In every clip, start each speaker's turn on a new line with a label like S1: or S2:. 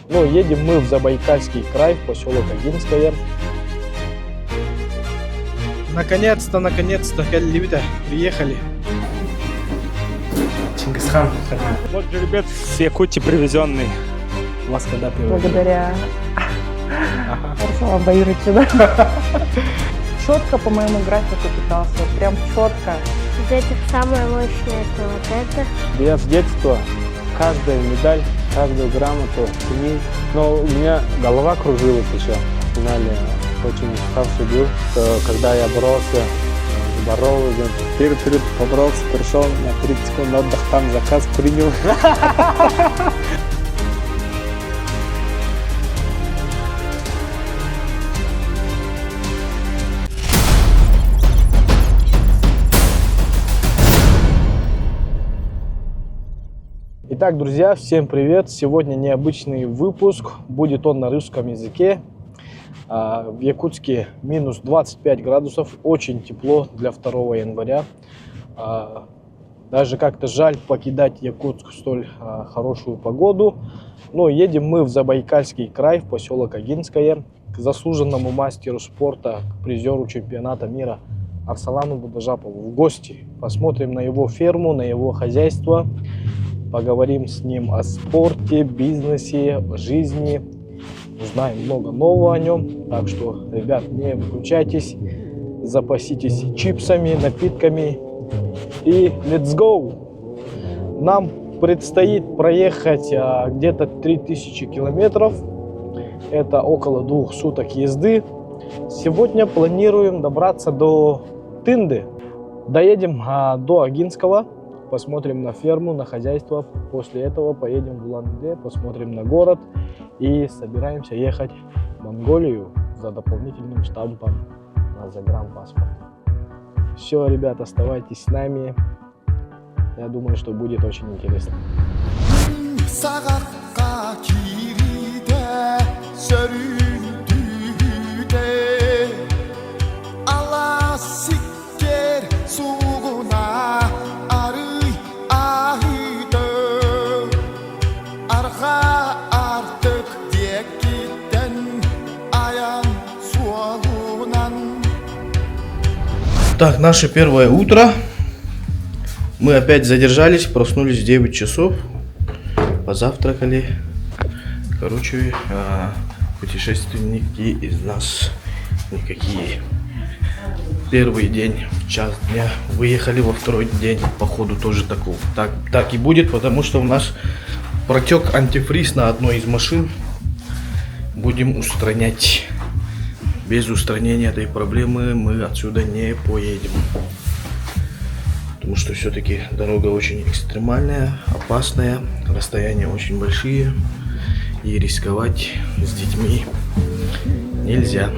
S1: Ну, едем мы в Забайкальский край, в поселок Агинское. Наконец-то, ребята, приехали.
S2: Чингисхан.
S1: Вот жеребец с Якутии привезенный. У вас когда привозили?
S3: Благодаря Арслану Баирычу, да? Четко по моему графику питался, прям четко.
S4: Из этих самое мощное это вот это.
S5: Я с детства каждую медаль, каждую грамоту ценил. Но у меня голова кружилась еще. В финале очень уставший был. Когда я боролся перед поборолся, пришел на 30 секунд отдых, там заказ принял.
S1: Итак, друзья, всем привет! Сегодня необычный выпуск, будет он на русском языке. В Якутске минус 25 градусов, очень тепло для 2 января. Даже как-то жаль покидать Якутск в столь хорошую погоду. Но едем мы в Забайкальский край, в поселок Агинское, к заслуженному мастеру спорта, к призеру чемпионата мира Арслану Будажапову в гости. Посмотрим на его ферму, на его хозяйство. Поговорим с ним о спорте, бизнесе, о жизни. Узнаем много нового о нем. Так что, ребят, не выключайтесь, запаситесь чипсами, напитками и let's go! Нам предстоит проехать где-то 3000 километров. Это около 2 суток езды. Сегодня планируем добраться до Тынды. Доедем до Агинского. Посмотрим на ферму, на хозяйство. После этого поедем в Улан-Удэ, посмотрим на город и собираемся ехать в Монголию за дополнительным штампом на загранпаспорт. Все, ребят, оставайтесь с нами. Я думаю, что будет очень интересно.
S2: Так, наше первое утро. Мы опять задержались, проснулись в 9 часов, позавтракали. Короче, путешественники из нас никакие. Первый день, в час дня, выехали во второй день. Походу тоже так и будет, потому что у нас протек антифриз на одной из машин. Будем устранять. Без устранения этой проблемы мы отсюда не поедем. Потому что все-таки дорога очень экстремальная, опасная, расстояния очень большие. И рисковать с детьми нельзя.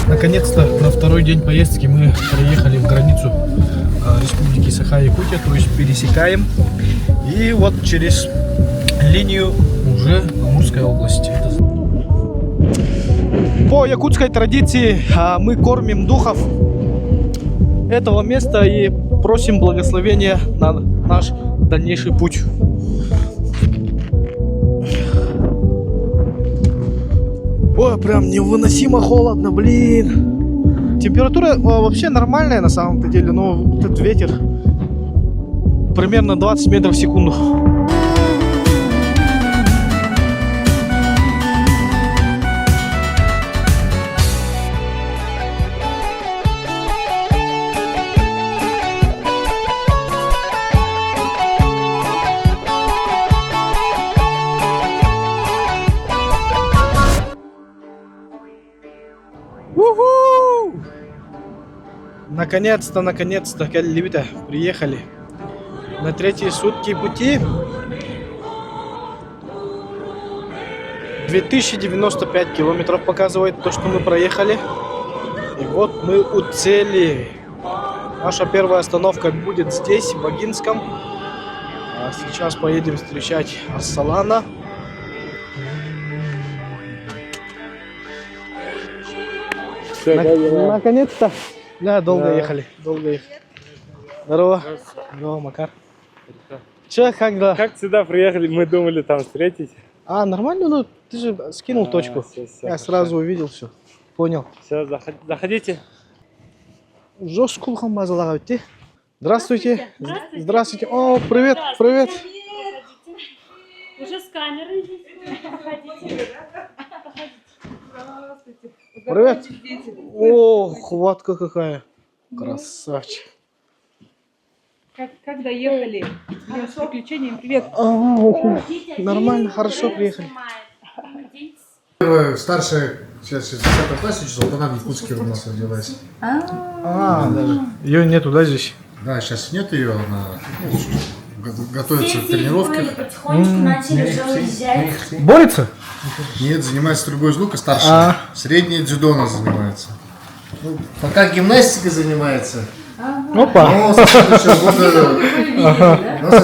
S1: Наконец-то на второй день поездки мы приехали в границу республики Саха-Якутия, то есть пересекаем. И вот через линию уже Амурской области. По якутской традиции мы кормим духов этого места и просим благословения на наш дальнейший путь. Ой, прям невыносимо холодно, блин. Температура вообще нормальная на самом-то деле, но этот ветер примерно 20 метров в секунду. Наконец-то, ребята, приехали на 3-е сутки пути. 2095 километров показывает то, что мы проехали. И вот мы у цели. Наша первая остановка будет здесь, в Агинском. Сейчас поедем встречать Арслана. Наконец-то. Да, долго
S5: Да.
S1: ехали. Долго ехали. Здорово. Здорово, Макар. Че, как дела?
S5: Как сюда приехали, мы думали там встретить.
S1: А, нормально, ну ты же скинул точку.
S5: Всё,
S1: Я сразу увидел все. Понял.
S5: Все, заходите.
S1: Жестко мазала ты. Здравствуйте. Здравствуйте. О, привет, привет.
S6: Уже с камерой здесь. Проходите.
S1: Привет. О, хватка какая. Красавчик.
S3: Как доехали? С приключениями. Привет.
S1: Нормально, хорошо приехали.
S7: Старшая, сейчас в 10 классе учится, вот она в Якутске у нас родилась.
S1: А, даже. Ее нету, да, здесь?
S7: Да, сейчас нет ее, она готовится к тренировке.
S6: Потихонечку начали уже уезжать.
S1: Борется?
S7: Нет, занимается стрельбой из лука, старшая. Средняя дзюдо она занимается. Ну, пока гимнастикой занимается.
S1: Опа.
S7: Но со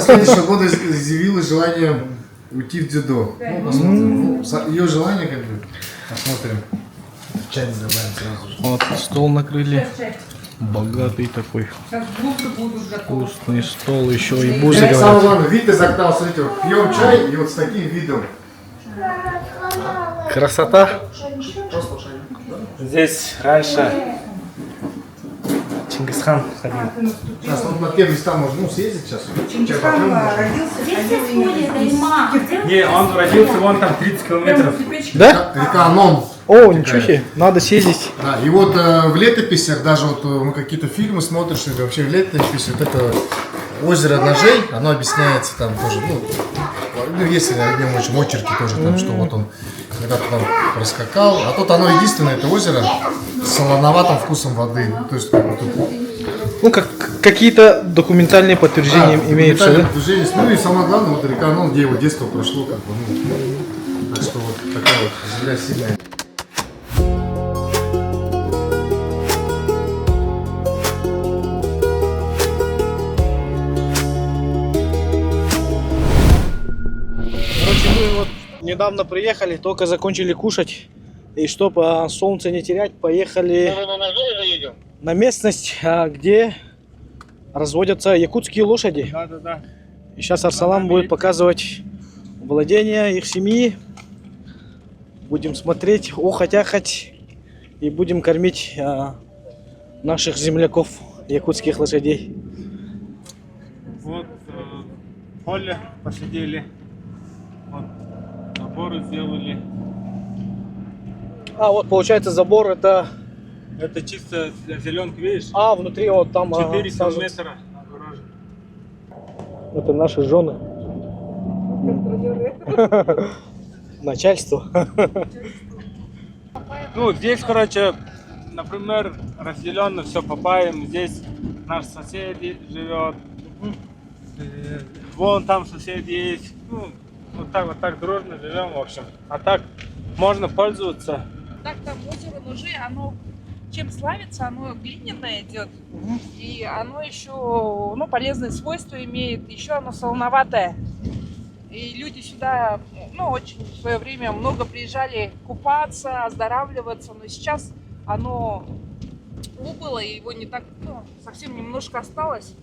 S7: следующего года изъявила желание уйти в дзюдо. Ну, посмотрим. Ну, ее желание как бы посмотрим. Чайник добавим сразу же.
S1: Вот стол накрыли. Богатый такой. Вкусный стол, еще и бузы
S7: Самое
S1: говорят.
S7: главное, вид из окна, вот смотрите, вот пьем чай и вот с таким видом.
S1: Красота.
S5: Здесь раньше Чингисхан ходил.
S7: Сейчас вот на первый места можно съездить сейчас.
S3: Чингисхан родился, ходил и
S5: Не, он родился вон там 30 километров.
S1: Да?
S7: Река Анон.
S1: О, ничего себе. Надо съездить.
S7: Да, и вот в летописях, даже вот мы какие-то фильмы смотришь, или вообще в летописи, вот это озеро ножей, оно объясняется там тоже, ну есть в нем очень очерки тоже, там, что вот он когда-то там проскакал, а тут оно единственное, это озеро с солоноватым вкусом воды. Ну, то есть, как бы тут,
S1: Ну, как какие-то документальные подтверждения имеются,
S7: документальное
S1: да?
S7: подтверждение. Ну и самое главное, вот река Анон, где его детство прошло, как бы, ну, так что вот такая вот земля сильная.
S1: Короче, мы вот недавно приехали, только закончили кушать. И чтобы солнце не терять, поехали на местность, где разводятся якутские лошади.
S5: Да.
S1: И сейчас Арсалан будет показывать владения их семьи. Будем смотреть, охоть-ахоть. И будем кормить наших земляков, якутских лошадей.
S5: Вот поле посадили. Вот заборы сделали.
S1: А, вот получается забор это...
S5: Это чисто для зеленки, видишь?
S1: А, внутри вот там...
S5: 4
S1: саженцы.
S5: километра огорожен.
S1: Это наши жены. Начальство.
S5: Ну, здесь, короче, например, разделенно все папаем. Здесь наш сосед живет. Вон там сосед есть. Ну, вот так дружно живем, в общем. А так можно пользоваться.
S8: Так, там озеро Ножи, оно чем славится, оно глиняное идет, и оно еще, ну, полезные свойства имеет, еще оно солоноватое. И люди сюда, ну, очень в свое время много приезжали купаться, оздоравливаться, но сейчас оно убыло, и его не так, ну, совсем немножко осталось.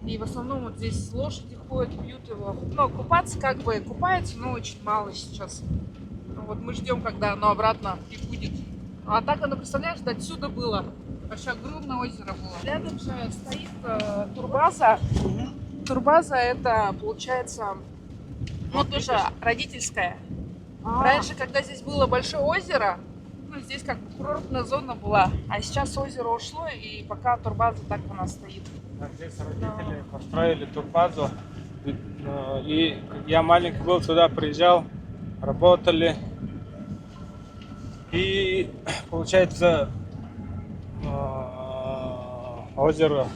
S8: И в основном вот здесь лошади ходят, пьют его. Ну, купаться как бы купаются, но очень мало сейчас. Вот мы ждем, когда оно обратно прибудет. А так оно, представляешь, до отсюда было. Вообще огромное озеро было. Рядом же стоит турбаза. Турбаза это, получается, ну, тоже родительская. Раньше, когда здесь было большое озеро, ну, здесь как курортная зона была. А сейчас озеро ушло, и пока турбаза так у нас стоит.
S5: Здесь родители построили турбазу. И я маленький был, сюда приезжал, работали. И получается озеро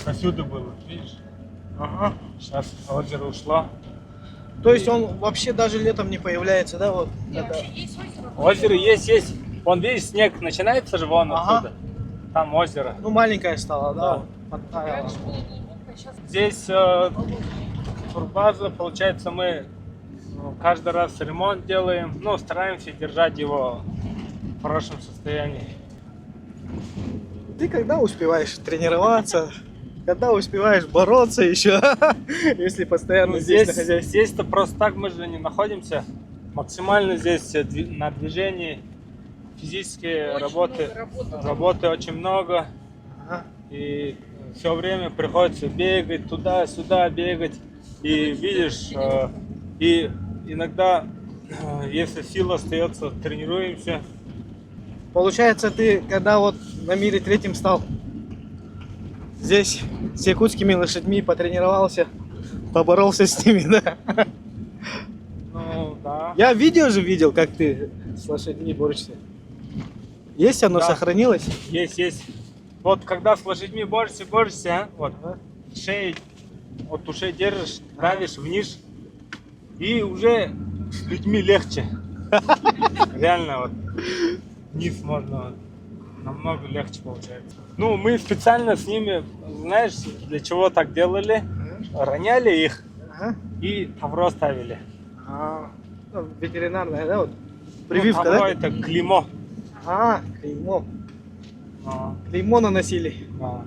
S5: отсюда было, видишь? Ага. Сейчас озеро ушло.
S1: То есть он вообще даже летом не появляется, да? Вот.
S8: И вообще есть озеро?
S5: Озеро есть. Вон видишь, снег начинается же вон
S1: Ага.
S5: оттуда. Там озеро.
S1: Ну, маленькая стала, да?
S8: Раньше было глубоко, сейчас
S5: Здесь турбаза, получается, мы каждый раз ремонт делаем, ну, стараемся держать его в хорошем состоянии.
S1: Ты когда успеваешь тренироваться? Когда успеваешь бороться еще? Если постоянно здесь на хозяйстве.
S5: Здесь-то просто так мы же не находимся. Максимально здесь на движении, физические
S8: Очень
S5: работы,
S8: много
S5: работы очень много.
S1: Ага.
S5: И все время приходится бегать туда-сюда, бегать. И видишь, и иногда, если сил остается, тренируемся.
S1: Получается, ты когда вот на мире третьем стал, здесь с якутскими лошадьми потренировался, поборолся с ними, да?
S5: Ну, да.
S1: Я видео же видел, как ты с лошадьми борешься. Есть оно,
S5: Да.
S1: сохранилось?
S5: Есть. Вот когда с лошадьми борешься, вот, шеей, вот ушей держишь, давишь вниз, и уже с людьми легче. Реально, вот, вниз можно, вот, намного легче получается. Ну, мы специально с ними, знаешь, для чего так делали? Роняли их
S1: Ага.
S5: и тавро ставили.
S1: Ну, ветеринарная, да, вот?
S5: Ну,
S1: Прививка,
S5: тавро
S1: да?
S5: это клеймо.
S1: Клеймо.
S5: А,
S1: Клеймо наносили.
S5: да.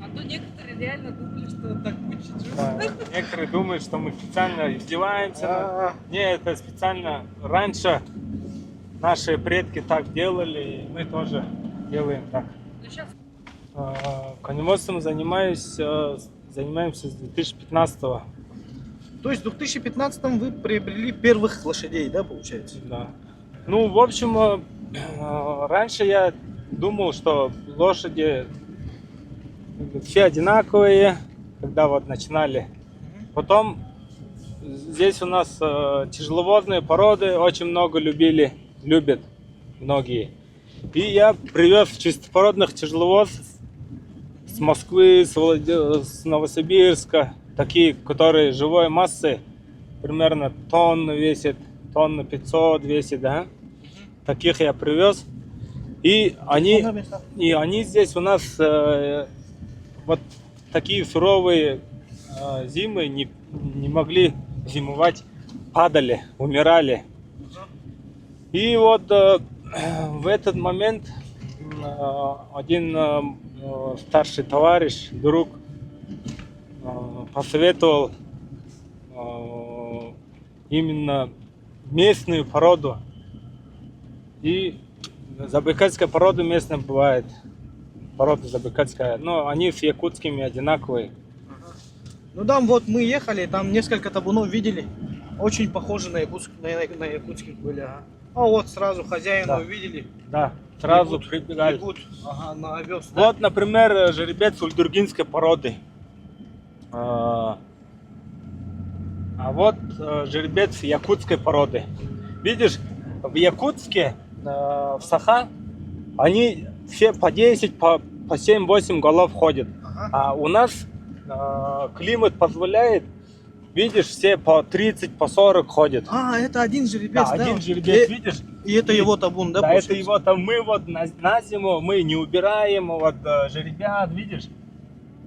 S8: А то некоторые реально думали, что так будет чуть-чуть.
S5: Да. Некоторые думают, что мы специально издеваемся.
S1: А,
S5: Не, это специально. Раньше наши предки так делали, и мы тоже делаем так.
S8: Но сейчас
S5: Коневодством занимаемся с 2015-го.
S1: То есть в 2015 вы приобрели первых лошадей, да, получается?
S5: Да. Ну, в общем, раньше я думал, что лошади все одинаковые, когда вот начинали. Потом здесь у нас тяжеловозные породы очень много любят многие. И я привез чистопородных тяжеловозов с Москвы, с Новосибирска, такие, которые живой массы примерно тонну весят, тонну 500 весит, да? Таких я привез. И они здесь у нас вот такие суровые зимы не могли зимовать, падали, умирали. И вот в этот момент один старший товарищ, друг, посоветовал именно местную породу. И забайкальская порода местная бывает. Порода забайкальская. Но они с якутскими одинаковые.
S1: Ну там вот мы ехали, там несколько табунов видели. Очень похожи на якутских были. Ага. А вот сразу хозяина
S5: Да.
S1: увидели.
S5: Да, сразу
S1: Бегут,
S5: прибегали.
S1: бегут, ага, на овес. Да?
S5: Вот, например, жеребец ульдургинской породы. А вот жеребец якутской породы. Видишь, в Якутске, в Саха, они все по 10, по 7-8 голов ходят.
S1: Ага.
S5: А у нас климат позволяет, видишь, все по 30, по 40 ходят.
S1: А, это один жеребец,
S5: Да,
S1: да?
S5: один жеребец,
S1: И,
S5: видишь?
S1: и это его табун, да?
S5: Да, это
S1: получается?
S5: его там, мы вот на зиму, мы не убираем, вот жеребят, видишь?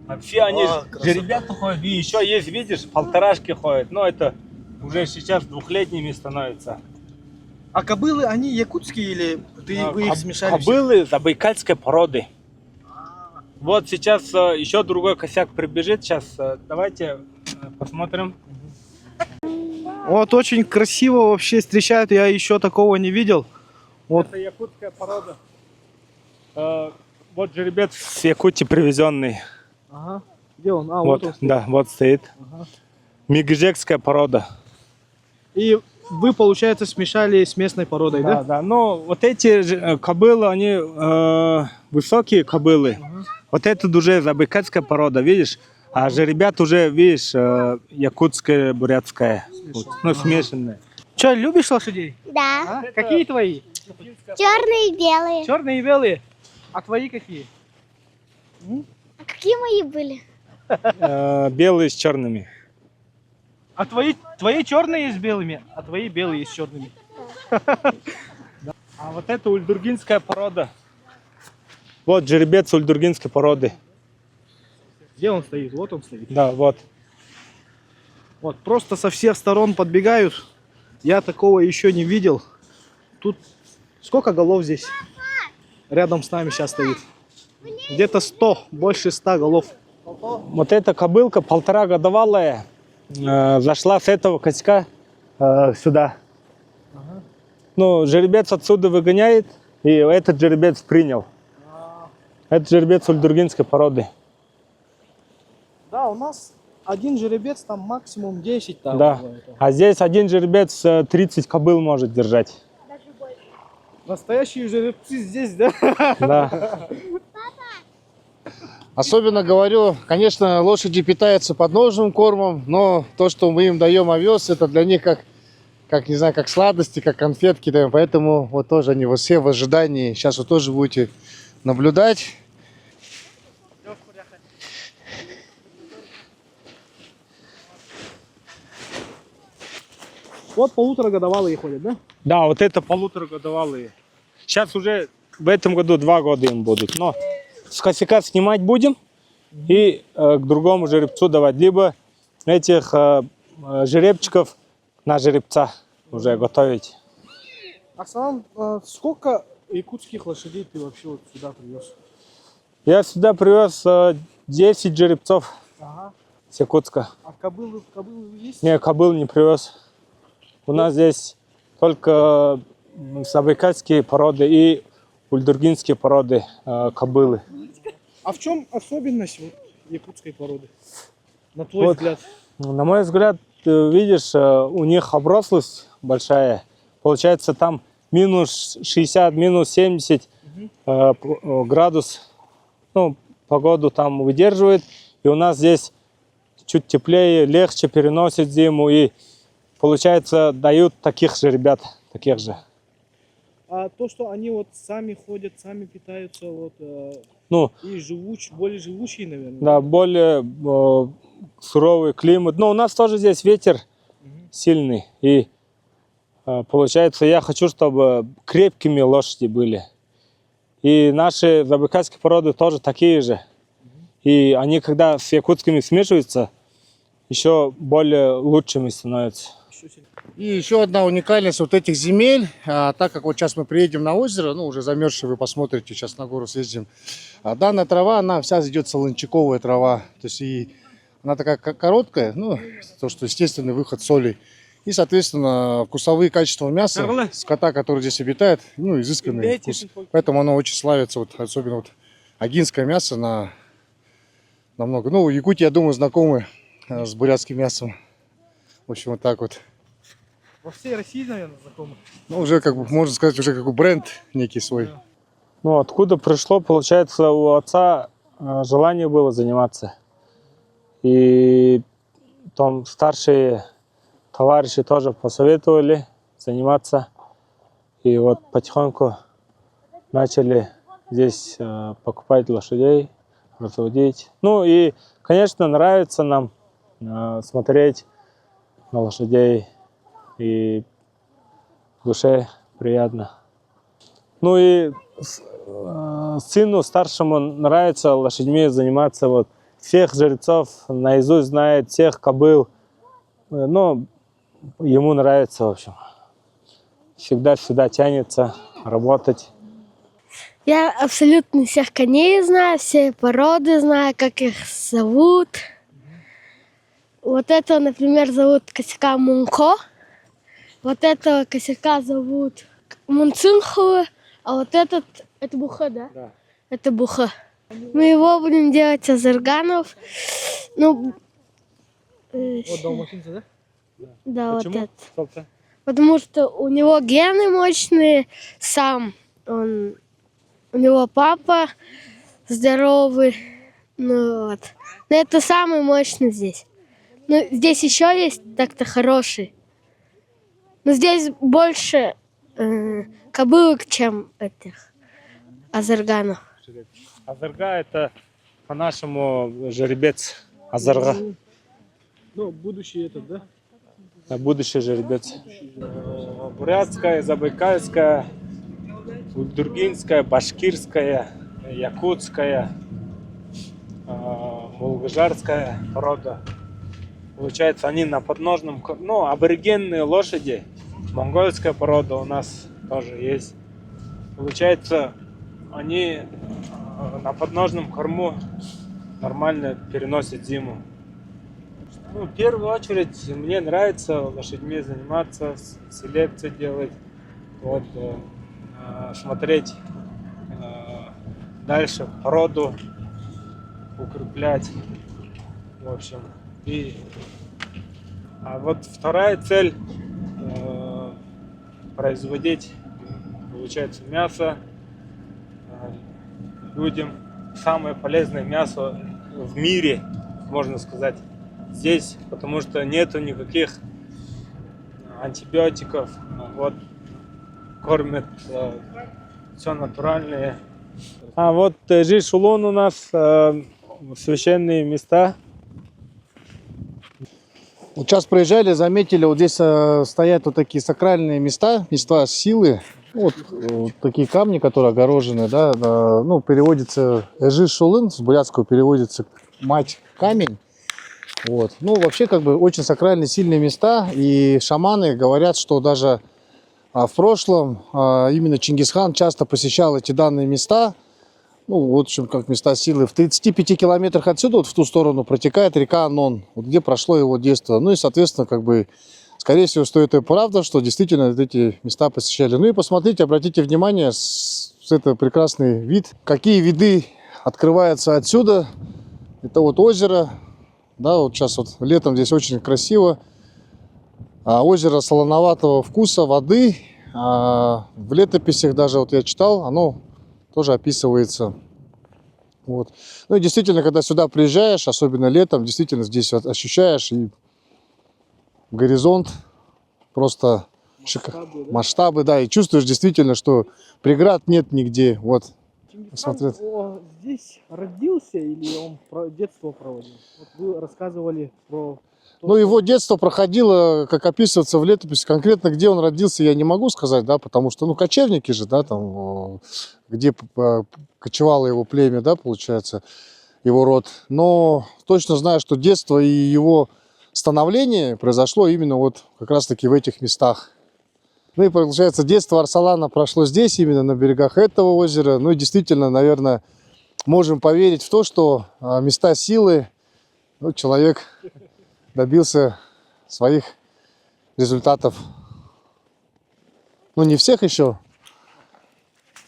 S5: А все они
S1: красота.
S5: жеребята ходят, и еще есть, видишь, полторашки ходят, но это уже сейчас двухлетними становятся.
S1: А кобылы, они якутские или вы их смешали? все?
S5: Кобылы забайкальской породы. Вот сейчас еще другой косяк прибежит, сейчас давайте посмотрим.
S1: Вот очень красиво вообще встречают, я еще такого не видел. Вот.
S5: Это якутская порода. Вот жеребец с Якутии привезенный.
S1: Ага. Где он? А,
S5: Вот,
S1: он.
S5: да, вот стоит.
S1: Ага.
S5: Мигжекская порода.
S1: И вы, получается, смешали с местной породой, да?
S5: Да. Ну, вот эти кобылы, они высокие кобылы. Вот это уже забайкальская порода, видишь? А жеребят уже, видишь, якутская, бурятская. Вот, ну, смешанная.
S1: Че, любишь лошадей?
S4: Да.
S1: А? Какие твои?
S4: Черные и белые.
S1: Черные и белые. А твои какие?
S4: А какие мои были?
S5: Белые с черными.
S1: А твои черные с белыми, а твои белые с черными.
S5: А вот это ульдургинская порода. Вот жеребец ульдургинской породы.
S1: Где он стоит? Вот он стоит.
S5: Да, вот.
S1: Вот, просто со всех сторон подбегают. Я такого еще не видел. Тут сколько голов здесь? рядом с нами сейчас стоит. Где-то 100, больше 100 голов. Вот эта кобылка 1,5-годовалая зашла с этого косяка сюда. Ну, жеребец отсюда выгоняет, и этот жеребец принял. Это жеребец ульдургинской породы.
S2: Да, у нас один жеребец там максимум 10. Там,
S1: Да. А здесь один жеребец 30 кобыл может держать.
S2: Настоящие жеребцы здесь, да?
S1: Да.
S7: Особенно говорю, конечно, лошади питаются подножным кормом, но то, что мы им даем овес, это для них как не знаю, как сладости, как конфетки даем. Поэтому вот тоже они вот все в ожидании. Сейчас вы тоже будете наблюдать.
S2: Вот 1,5-годовалые ходят, да?
S1: Да, вот это 1,5-годовалые. Сейчас уже в этом году 2 года им будут. Но с косяка снимать будем и к другому жеребцу давать. Либо этих жеребчиков на жеребца уже готовить.
S2: Оксан, сколько якутских лошадей ты вообще вот сюда привез?
S1: Я сюда привез 10 жеребцов
S2: Ага.
S1: с Якутска.
S2: А кобылы есть?
S1: Не, кобыл не привез. У нас здесь только забайкальские породы и ульдургинские породы кобылы.
S2: А в чем особенность вот якутской породы? На твой
S1: Вот.
S2: взгляд?
S1: На мой взгляд, ты видишь, у них оброслость большая. Получается, там минус 60, минус 70 градус. Ну, погоду там выдерживает. И у нас здесь чуть теплее, легче переносит зиму. И получается, дают таких же ребят, таких же.
S2: А то, что они вот сами ходят, сами питаются, вот,
S1: Ну,
S2: и более живучие, наверное.
S1: да, более суровый климат. Но у нас тоже здесь ветер сильный. И получается, я хочу, чтобы крепкими лошади были. И наши забайкальские породы тоже такие же. И они, когда с якутскими смешиваются, еще более лучшими становятся.
S7: И еще одна уникальность вот этих земель, так как вот сейчас мы приедем на озеро, ну уже замерзшие вы посмотрите, сейчас на гору съездим. Данная трава, она вся идет солончаковая трава, то есть и она такая короткая, ну то, что естественный выход соли. И, соответственно, вкусовые качества мяса скота, который здесь обитает, ну изысканный вкус. Поэтому оно очень славится, вот, особенно вот агинское мясо на много. Ну, Якутия, я думаю, знакомы с бурятским мясом. В общем, вот так вот.
S2: Во всей России, наверное, знакомы.
S7: Ну, уже, как бы, можно сказать, уже как бы бренд некий свой.
S1: Ну, откуда пришло, получается, у отца желание было заниматься. И там старшие товарищи тоже посоветовали заниматься. И вот потихоньку начали здесь покупать лошадей, разводить. Ну и, конечно, нравится нам смотреть на лошадей. И в душе приятно. Ну и сыну старшему нравится лошадьми заниматься. Вот всех жеребцов наизусть знает, всех кобыл. Ну, ему нравится, в общем. Всегда сюда тянется работать.
S4: Я абсолютно всех коней знаю, все породы знаю, как их зовут. Вот этого, например, зовут косяка Мунко. Вот этого косяка зовут Мунцинхова. А вот этот, это Буха, да?
S1: Да.
S4: Это Буха. Мы его будем делать азерганов. Ну,
S2: Вот далматинцы, да?
S4: да,
S1: Почему?
S4: вот это.
S1: Собственно.
S4: Потому что у него гены мощные, сам он, у него папа здоровый, ну вот. Но это самый мощный здесь. Ну, здесь еще есть так-то хороший. Но здесь больше кобылок, чем этих азерганов.
S1: Азерга это по-нашему жеребец. Азерга.
S2: Ну, будущий этот, да?
S1: Будущий жеребец. Бурятская, забайкальская, ульдургинская, башкирская, якутская, мулгажарская порода. Получается, они на подножном, ну, аборигенные лошади, монгольская порода у нас тоже есть. Получается,
S5: они на подножном корму нормально переносят зиму. Ну, в первую очередь, мне нравится лошадьми заниматься, селекцию делать, вот, смотреть дальше породу, укреплять, в общем. А вот вторая цель производить, получается, мясо людям. Самое полезное мясо в мире, можно сказать, здесь, потому что нету никаких антибиотиков. Вот кормят все натуральное. А вот Жи-Шулун у нас священные места.
S7: Вот сейчас проезжали, заметили, вот здесь стоят вот такие сакральные места, места силы. Вот такие камни, которые огорожены, да, ну, переводится Жи-Шулун, с бурятского переводится мать камень. Вот. Ну, вообще, как бы, очень сакральные, сильные места, и шаманы говорят, что даже в прошлом именно Чингисхан часто посещал эти данные места. Ну, вот, в общем, как места силы. В 35 километрах отсюда, вот в ту сторону, протекает река Анон, вот где прошло его детство. Ну и, соответственно, как бы, скорее всего, что это правда, что действительно эти места посещали. Ну и посмотрите, обратите внимание, это прекрасный вид. Какие виды открываются отсюда. Это вот озеро. Да, вот сейчас вот летом здесь очень красиво. Озеро солоноватого вкуса, воды. В летописях даже, вот я читал, оно тоже описывается. Вот. Ну и действительно, когда сюда приезжаешь, особенно летом, действительно здесь вот ощущаешь и горизонт, просто масштабы, да, и чувствуешь действительно, что преград нет нигде. Вот.
S1: Чингисхан здесь родился или он детство проводил? Вот вы рассказывали про...
S7: Ну, его детство проходило, как описывается в летописи, конкретно где он родился, я не могу сказать, да, потому что, ну, кочевники же, да, там, где кочевало его племя, да, получается, его род. Но точно знаю, что детство и его становление произошло именно вот как раз-таки в этих местах. Ну и, получается, детство Арсалана прошло здесь, именно на берегах этого озера. Ну и действительно, наверное, можем поверить в то, что места силы, ну, человек добился своих результатов. Ну, не всех еще.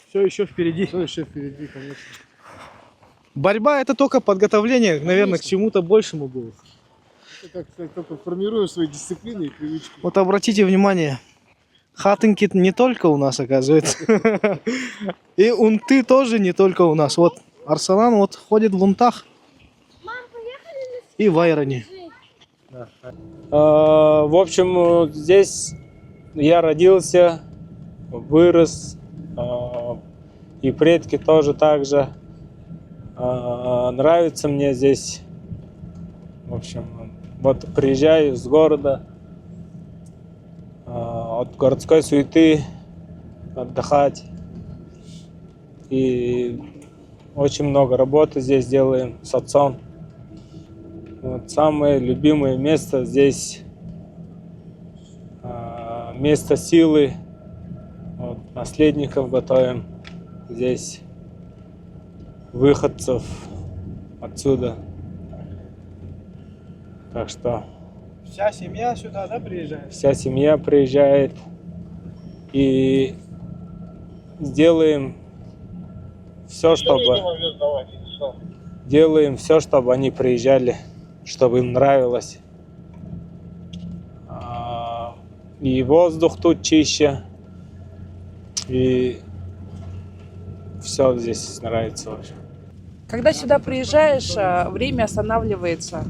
S1: Все еще впереди.
S7: Все еще впереди, конечно.
S1: Борьба — это только подготовление, наверное, к чему-то большему было.
S7: Это, как сказать, только формируем свои дисциплины и привычки.
S1: Вот обратите внимание, хатынки не только у нас, оказывается. И унты тоже не только у нас. Вот Арсалан вот ходит в унтах и в айроне.
S5: В общем, здесь я родился, вырос, и предки тоже так же. Нравится мне здесь. В общем, вот приезжаю с города, от городской суеты отдыхать. И очень много работы здесь делаем с отцом. Вот самое любимое место здесь, место силы. Вот, наследников готовим здесь, выходцев отсюда. Так что
S1: Вся семья сюда, да, приезжает?
S5: вся семья приезжает, и сделаем все, чтобы они приезжали, чтобы им нравилось. И воздух тут чище, и все здесь нравится вообще.
S8: Когда сюда приезжаешь, время останавливается.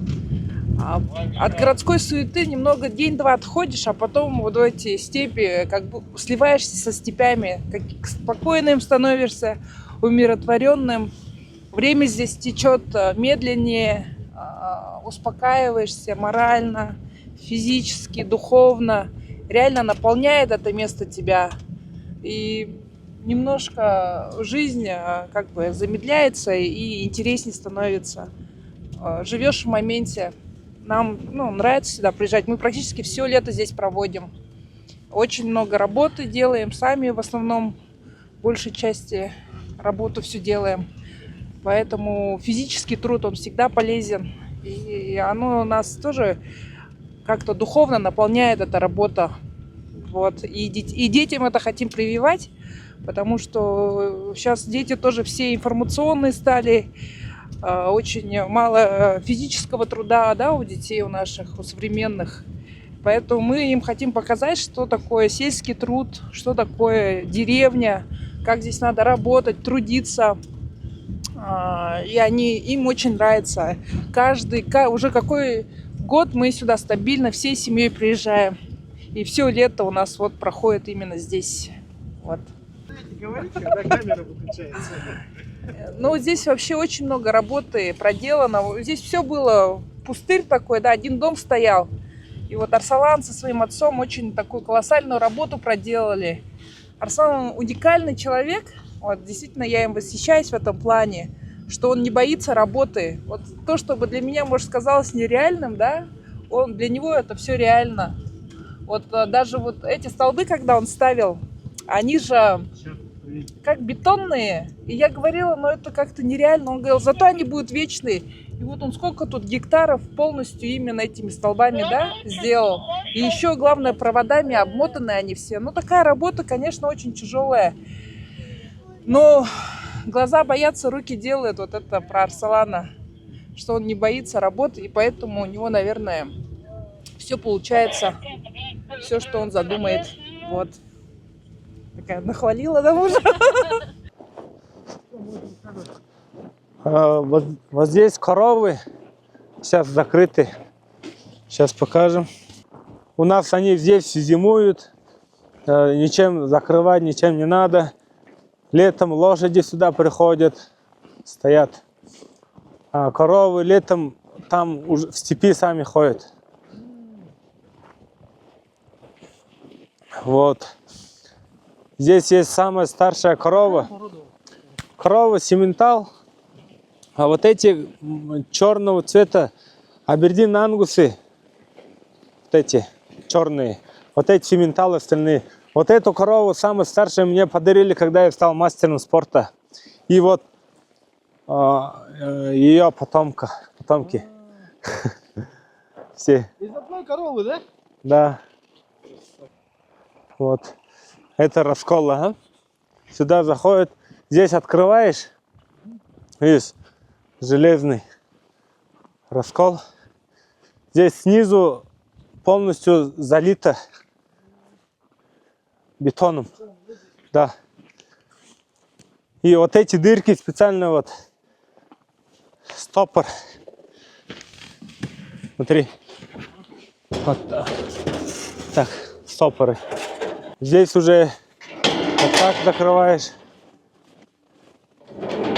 S8: От городской суеты немного день-два отходишь, а потом вот в эти степи как бы сливаешься со степями, как спокойным становишься, умиротворенным. Время здесь течет медленнее, успокаиваешься морально, физически, духовно. Реально наполняет это место тебя. И немножко жизнь как бы замедляется и интереснее становится. Живешь в моменте. Нам нравится сюда приезжать. Мы практически все лето здесь проводим. Очень много работы делаем сами в основном, большей части. работу все делаем. Поэтому физический труд, он всегда полезен. И оно нас тоже как-то духовно наполняет, эта работа. Вот. И детям это хотим прививать, потому что сейчас дети тоже все информационные стали, очень мало физического труда, да, у детей, у наших, у современных. Поэтому мы им хотим показать, что такое сельский труд, что такое деревня, как здесь надо работать, трудиться. И им очень нравится. Уже какой год мы сюда стабильно всей семьей приезжаем. И все лето у нас вот проходит именно здесь. Вот.
S5: Говорите, когда камера выключается.
S8: Ну, здесь вообще очень много работы проделано. Здесь все было пустырь такой, да, один дом стоял. И вот Арсалан со своим отцом очень такую колоссальную работу проделали. Арсалан уникальный человек. Вот, действительно, я им восхищаюсь в этом плане, что он не боится работы. Вот то, что бы для меня, может, казалось нереальным, да, для него это все реально. Вот даже вот эти столбы, когда он ставил, они же как бетонные. И я говорила, но это как-то нереально. Он говорил, зато они будут вечные. И вот он сколько тут гектаров полностью именно этими столбами, да, сделал. И еще, главное, проводами обмотаны они все. Ну, такая работа, конечно, очень тяжелая. Но глаза боятся, руки делают. Вот это про Арсалана. Что он не боится работы, и поэтому у него, наверное, все получается. Все, что он задумает. Вот. Такая нахвалила, да, мужа?
S5: Вот здесь коровы сейчас закрыты. Сейчас покажем. У нас они здесь зимуют. Ничем закрывать, ничем не надо. Летом лошади сюда приходят, стоят. А коровы летом там уже в степи сами ходят. Вот. Здесь есть самая старшая корова. Корова симментал. А вот эти черного цвета абердин ангусы, вот эти черные, вот эти симменталы остальные. Вот эту корову самую старшую мне подарили, когда я стал мастером спорта. И вот ее потомки. Все.
S1: Из одной коровы, да?
S5: Да. Вот. Это раскол, ага. Сюда заходит. Здесь открываешь. Видишь, железный раскол. Здесь снизу полностью залито бетоном. Да. И вот эти дырки специально вот стопор. Смотри. Вот так, стопоры. Здесь уже вот так закрываешь.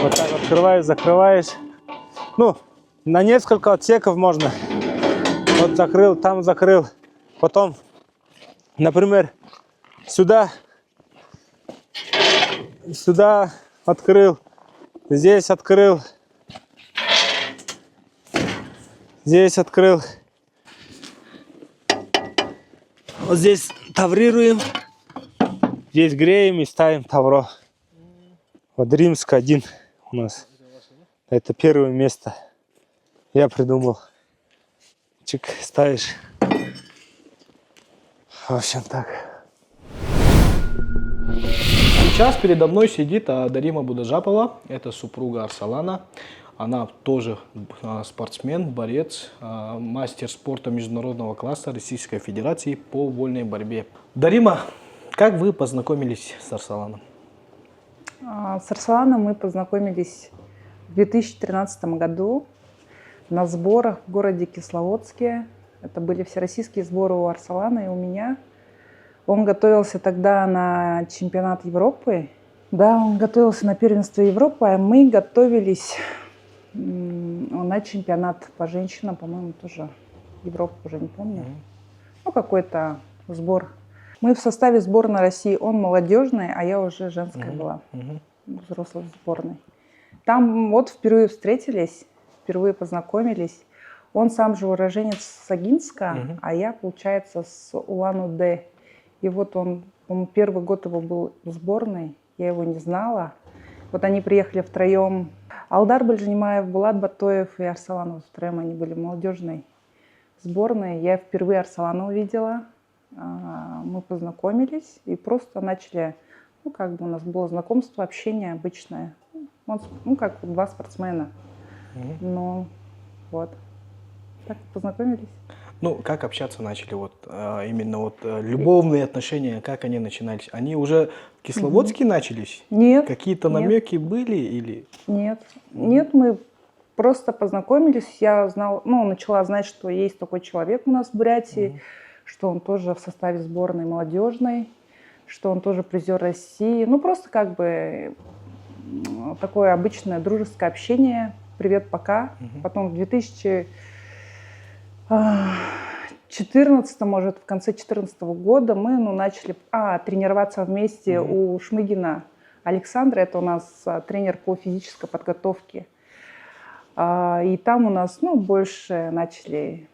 S5: Вот так открываешь, закрываешь. Ну, на несколько отсеков можно. Вот закрыл, там закрыл. Потом, например, сюда открыл. Здесь открыл. Здесь открыл. Вот здесь таврируем. Здесь греем и ставим тавро. Вот Римская 1 у нас. Это первое место. Я придумал. Чик, ставишь. В общем, так.
S1: Сейчас передо мной сидит Дарима Будажапова. Это супруга Арсалана. Она тоже спортсмен, борец, мастер спорта международного класса Российской Федерации по вольной борьбе. Дарима, как вы познакомились с Арсаланом?
S3: С Арсаланом мы познакомились в 2013 году на сборах в городе Кисловодске. Это были всероссийские сборы у Арсалана и у меня. Он готовился тогда на чемпионат Европы. Да, он готовился на первенство Европы, а мы готовились на чемпионат по женщинам, по-моему, тоже Европы, уже не помню. Ну, какой-то сбор. Мы в составе сборной России. Он молодежный, а я уже женская была, взрослой сборной. Там вот впервые встретились, впервые познакомились. Он сам же уроженец Сагинска, а я, получается, с Улан-Удэ. И вот он, по-моему, первый год его был в сборной, я его не знала. Вот они приехали втроем. Алдар Бальжанимаев, Булат Батоев и Арсаланов втроем, они были в молодежной сборной. Я впервые Арсалана увидела. Мы познакомились и просто начали, ну, как бы у нас было знакомство, общение обычное. Ну, как два спортсмена. Ну, вот. Так познакомились.
S1: Ну, как общаться начали? Вот именно вот любовные отношения, как они начинались? Они уже в Кисловодске начались?
S3: Нет.
S1: Какие-то
S3: нет.
S1: намеки были или?
S3: Нет. Нет, мы просто познакомились. Я знала, ну, начала знать, что есть такой человек у нас в Бурятии, что он тоже в составе сборной молодежной, что он тоже призер России. Ну, просто как бы такое обычное дружеское общение. Привет, пока. Потом в 2014, может, в конце 2014 года мы начали тренироваться вместе у Шмыгина Александра. Это у нас тренер по физической подготовке. И там у нас, ну, больше начали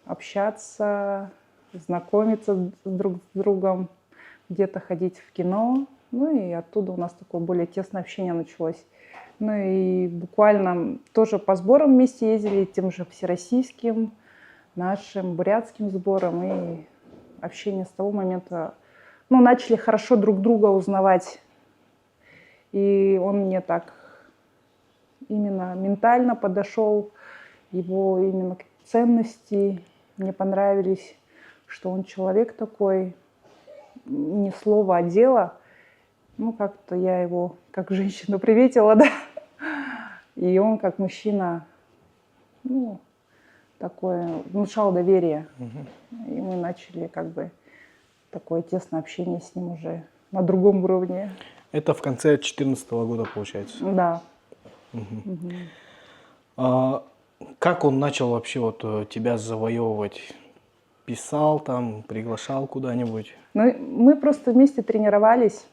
S3: общаться, знакомиться друг с другом, где-то ходить в кино. Ну и оттуда у нас такое более тесное общение началось. Ну и буквально тоже по сборам вместе ездили, тем же всероссийским, нашим бурятским сбором. И общение с того момента, ну, начали хорошо друг друга узнавать. И он мне так именно ментально подошел, его именно ценности мне понравились, что он человек такой, не слово, а дело. Ну, как-то я его как женщину приветила, да. И он как мужчина, ну, такое, внушал доверие. И мы начали как бы такое тесное общение с ним уже на другом уровне.
S1: Это в конце 2014 года, получается?
S3: Да.
S1: Как он начал вообще вот тебя завоевывать? Писал там, приглашал куда-нибудь?
S3: Ну, мы просто вместе тренировались.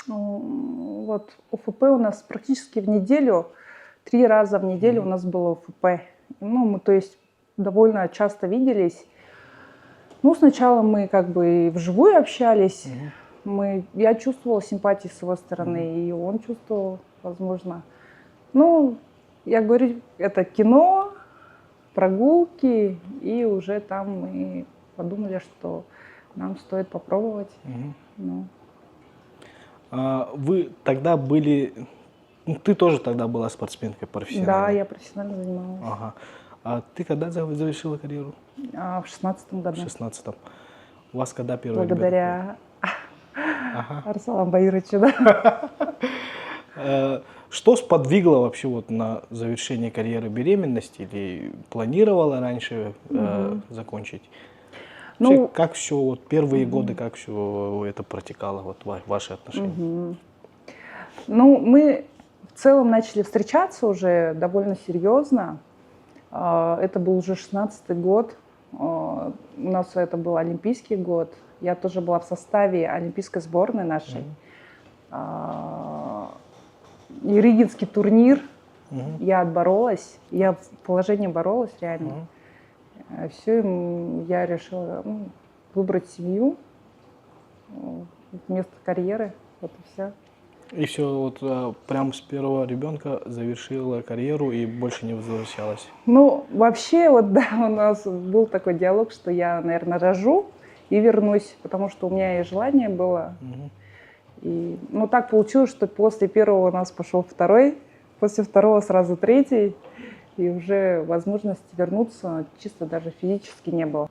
S3: Вот ОФП у нас практически в неделю, 3 раза в неделю у нас было ОФП. Ну, мы, то есть, довольно часто виделись. Ну, сначала мы как бы вживую общались. Я чувствовала симпатии с его стороны, и он чувствовал, возможно. Ну, я говорю, это кино, прогулки, и уже там мы подумали, что нам стоит попробовать. Ну.
S1: Вы тогда были... Ну, ты тоже тогда была спортсменкой профессиональной?
S3: Да, я профессионально занималась.
S1: Ага. А ты когда завершила карьеру?
S3: В 2016 году.
S1: В 16-м. У вас когда первый
S3: Благодаря Арсалану Баировичу, да.
S1: Что сподвигло вообще вот на завершение карьеры беременности? Или планировала раньше закончить? Вообще,
S3: Ну,
S1: как все, вот первые годы, как все это протекало, вот ваши отношения?
S3: Ну, мы в целом начали встречаться уже довольно серьезно. Это был уже 16-й год. У нас это был олимпийский год. Я тоже была в составе олимпийской сборной нашей. И Ригинский турнир я отборолась. Я в положении боролась реально. Все, я решила выбрать семью вместо карьеры. Вот и все.
S1: И все, вот прям с первого ребенка завершила карьеру и больше не возвращалась?
S3: Ну, вообще, вот да, у нас был такой диалог, что я, наверное, рожу и вернусь, потому что у меня и желание было. И, ну, так получилось, что после первого у нас пошел второй, после второго сразу третий, и уже возможности вернуться чисто даже физически не было.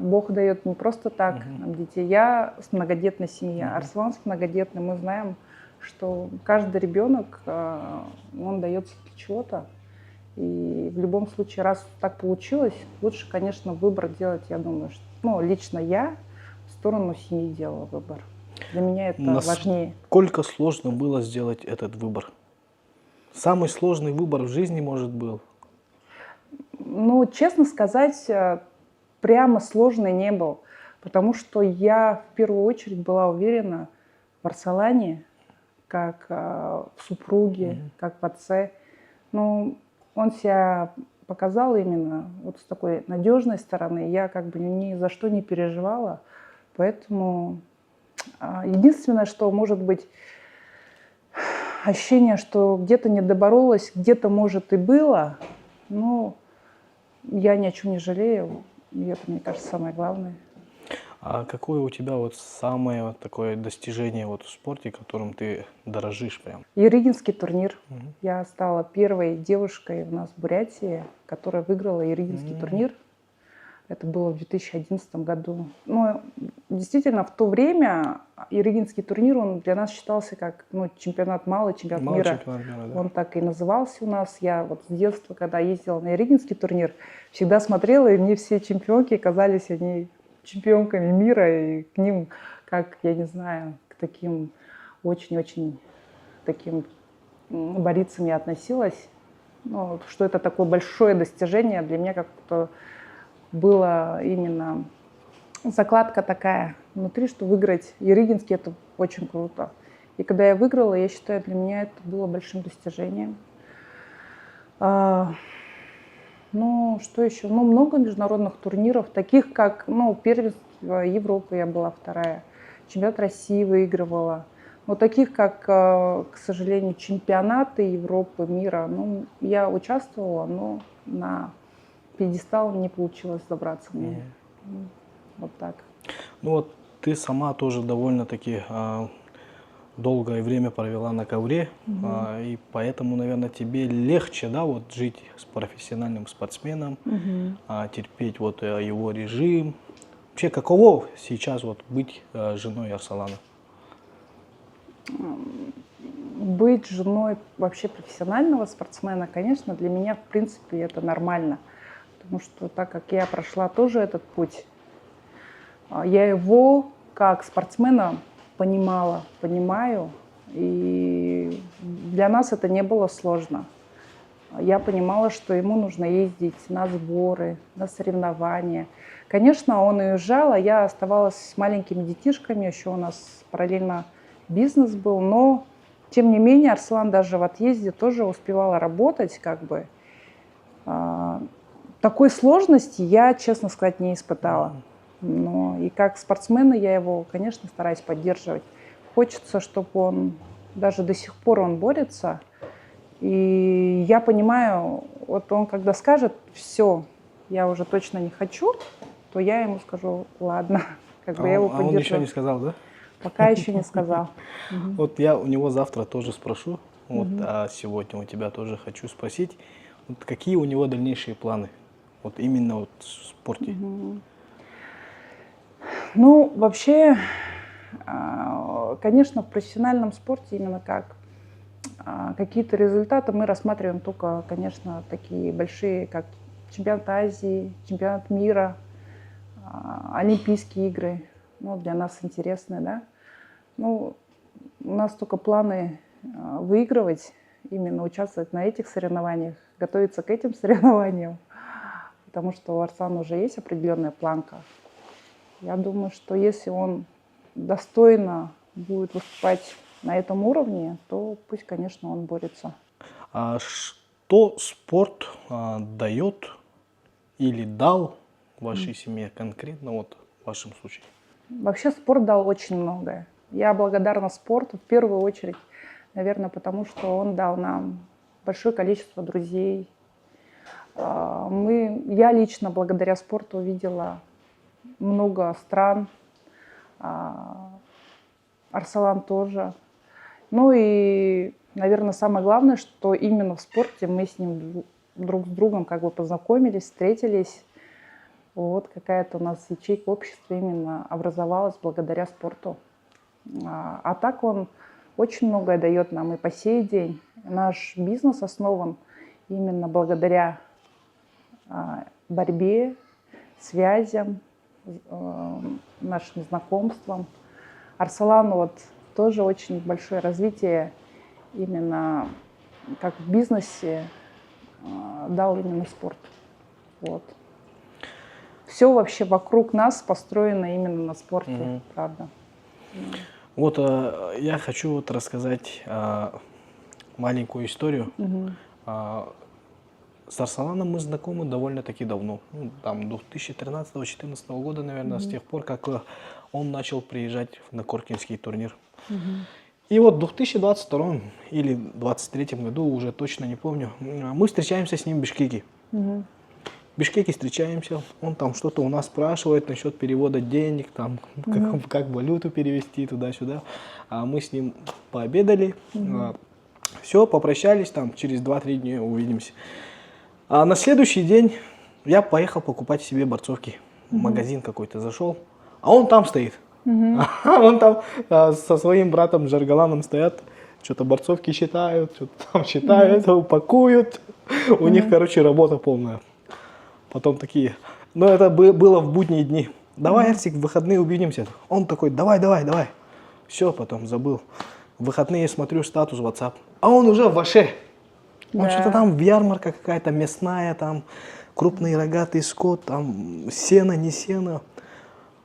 S3: Бог дает не просто так нам детей. Я с многодетной семьи, Арслан с многодетной. Мы знаем, что каждый ребенок, он дается для чего-то. И в любом случае, раз так получилось, лучше, конечно, выбор делать, я думаю, что, ну, лично я в сторону семьи делала выбор. Для меня это важнее.
S1: Насколько сложно было сделать этот выбор? Самый сложный выбор в жизни, может, был?
S3: Ну, честно сказать, прямо сложный не был. Потому что я в первую очередь была уверена в Арсалане, как в супруге, как в отце. Ну, он себя показал именно вот с такой надежной стороны. Я как бы ни за что не переживала. Поэтому единственное, что, может быть, ощущение, что где-то не доборолась, где-то, может, и было, но я ни о чем не жалею. И это, мне кажется, самое главное.
S1: А какое у тебя вот самое вот такое достижение вот в спорте, которым ты дорожишь прям?
S3: Ерыгинский турнир.
S1: Мгм.
S3: Я стала первой девушкой у нас в Бурятии, которая выиграла Ерыгинский турнир. Это было в 2011 году. Ну, действительно, в то время Ерыгинский турнир, он для нас считался как чемпионат малый, чемпионат
S1: Малый
S3: мира.
S1: чемпионат мира, да.
S3: Он так и назывался у нас. Я вот с детства, когда ездила на Ерыгинский турнир, всегда смотрела, и мне все чемпионки казались они чемпионками мира, и к ним, как, я не знаю, к таким очень-очень таким борицам я относилась. Ну, что это такое большое достижение для меня, как-то была именно закладка такая внутри, что выиграть Ерыгинский — это очень круто. И когда я выиграла, я считаю, для меня это было большим достижением. Ну, что еще? Ну, много международных турниров, таких как, первенство Европы я была вторая, чемпионат России выигрывала. Но таких как, к сожалению, чемпионаты Европы, мира, я участвовала, но на пьедестал не получилось забраться мне. Вот так.
S1: Ну вот ты сама тоже довольно-таки долгое время провела на ковре, и поэтому, наверное, тебе легче, да, вот жить с профессиональным спортсменом, терпеть вот его режим. Вообще, каково сейчас вот быть женой Арсалана?
S3: Быть женой вообще профессионального спортсмена, конечно, для меня, в принципе, это нормально. Потому что так как я прошла тоже этот путь, я его как спортсмена понимаю, и для нас это не было сложно. Я понимала, что ему нужно ездить на сборы, на соревнования. Конечно, он уезжал, а я оставалась с маленькими детишками, еще у нас параллельно бизнес был, но тем не менее Арслан даже в отъезде тоже успевал работать, как бы. Такой сложности я, честно сказать, не испытала. Но и как спортсмена я его, конечно, стараюсь поддерживать. Хочется, чтобы он, даже до сих пор он борется. И я понимаю, вот он когда скажет, все, я уже точно не хочу, то я ему скажу, ладно, как бы я его поддержу.
S1: Он еще не сказал, да?
S3: Пока еще не сказал.
S1: Вот я у него завтра тоже спрошу, вот, а сегодня у тебя тоже хочу спросить, вот какие у него дальнейшие планы, вот именно вот в спорте?
S3: Ну, вообще, конечно, в профессиональном спорте именно как какие-то результаты мы рассматриваем только, конечно, такие большие, как чемпионат Азии, чемпионат мира, Олимпийские игры. Ну, для нас интересные, да. Ну, у нас только планы выигрывать, именно участвовать на этих соревнованиях, готовиться к этим соревнованиям, потому что у Арслана уже есть определенная планка. Я думаю, что если он достойно будет выступать на этом уровне, то пусть, конечно, он борется.
S1: А что спорт дает или дал вашей семье конкретно, вот в вашем случае?
S3: Вообще спорт дал очень многое. Я благодарна спорту в первую очередь, наверное, потому что он дал нам большое количество друзей. Я лично благодаря спорту увидела много стран, Арсалан тоже. Ну и, наверное, самое главное, что именно в спорте мы с ним друг с другом как бы познакомились, встретились. Вот какая-то у нас ячейка общества именно образовалась благодаря спорту. А так он очень многое дает нам и по сей день. Наш бизнес основан именно благодаря борьбе, связям, нашим знакомствам. Арсалану вот тоже очень большое развитие именно как в бизнесе дал именно спорт. Вот. Все вообще вокруг нас построено именно на спорте, правда.
S1: Вот я хочу вот рассказать маленькую историю. С Арсаланом мы знакомы довольно-таки давно. Ну, там 2013-2014 года, наверное, с тех пор, как он начал приезжать на Коркинский турнир. И вот в 2022 или 2023 году, уже точно не помню, мы встречаемся с ним в Бишкеке.
S3: Мгм.
S1: В Бишкеке встречаемся, он там что-то у нас спрашивает насчет перевода денег, там, как валюту перевести туда-сюда. А мы с ним пообедали, все, попрощались, там через 2-3 дня увидимся. А на следующий день я поехал покупать себе борцовки. В магазин какой-то зашел, а он там стоит. Он там со своим братом Жаргаланом стоят, что-то борцовки считают, что-то там считают, упакуют. У них, короче, работа полная. Потом такие, но это было в будние дни. Давай, Арсик, в выходные увидимся. Он такой, давай. Все, потом забыл. В выходные смотрю статус WhatsApp, а он уже в Аше. Он
S3: Да.
S1: что-то там, ярмарка какая-то мясная, там крупный рогатый скот, там сено, не сено.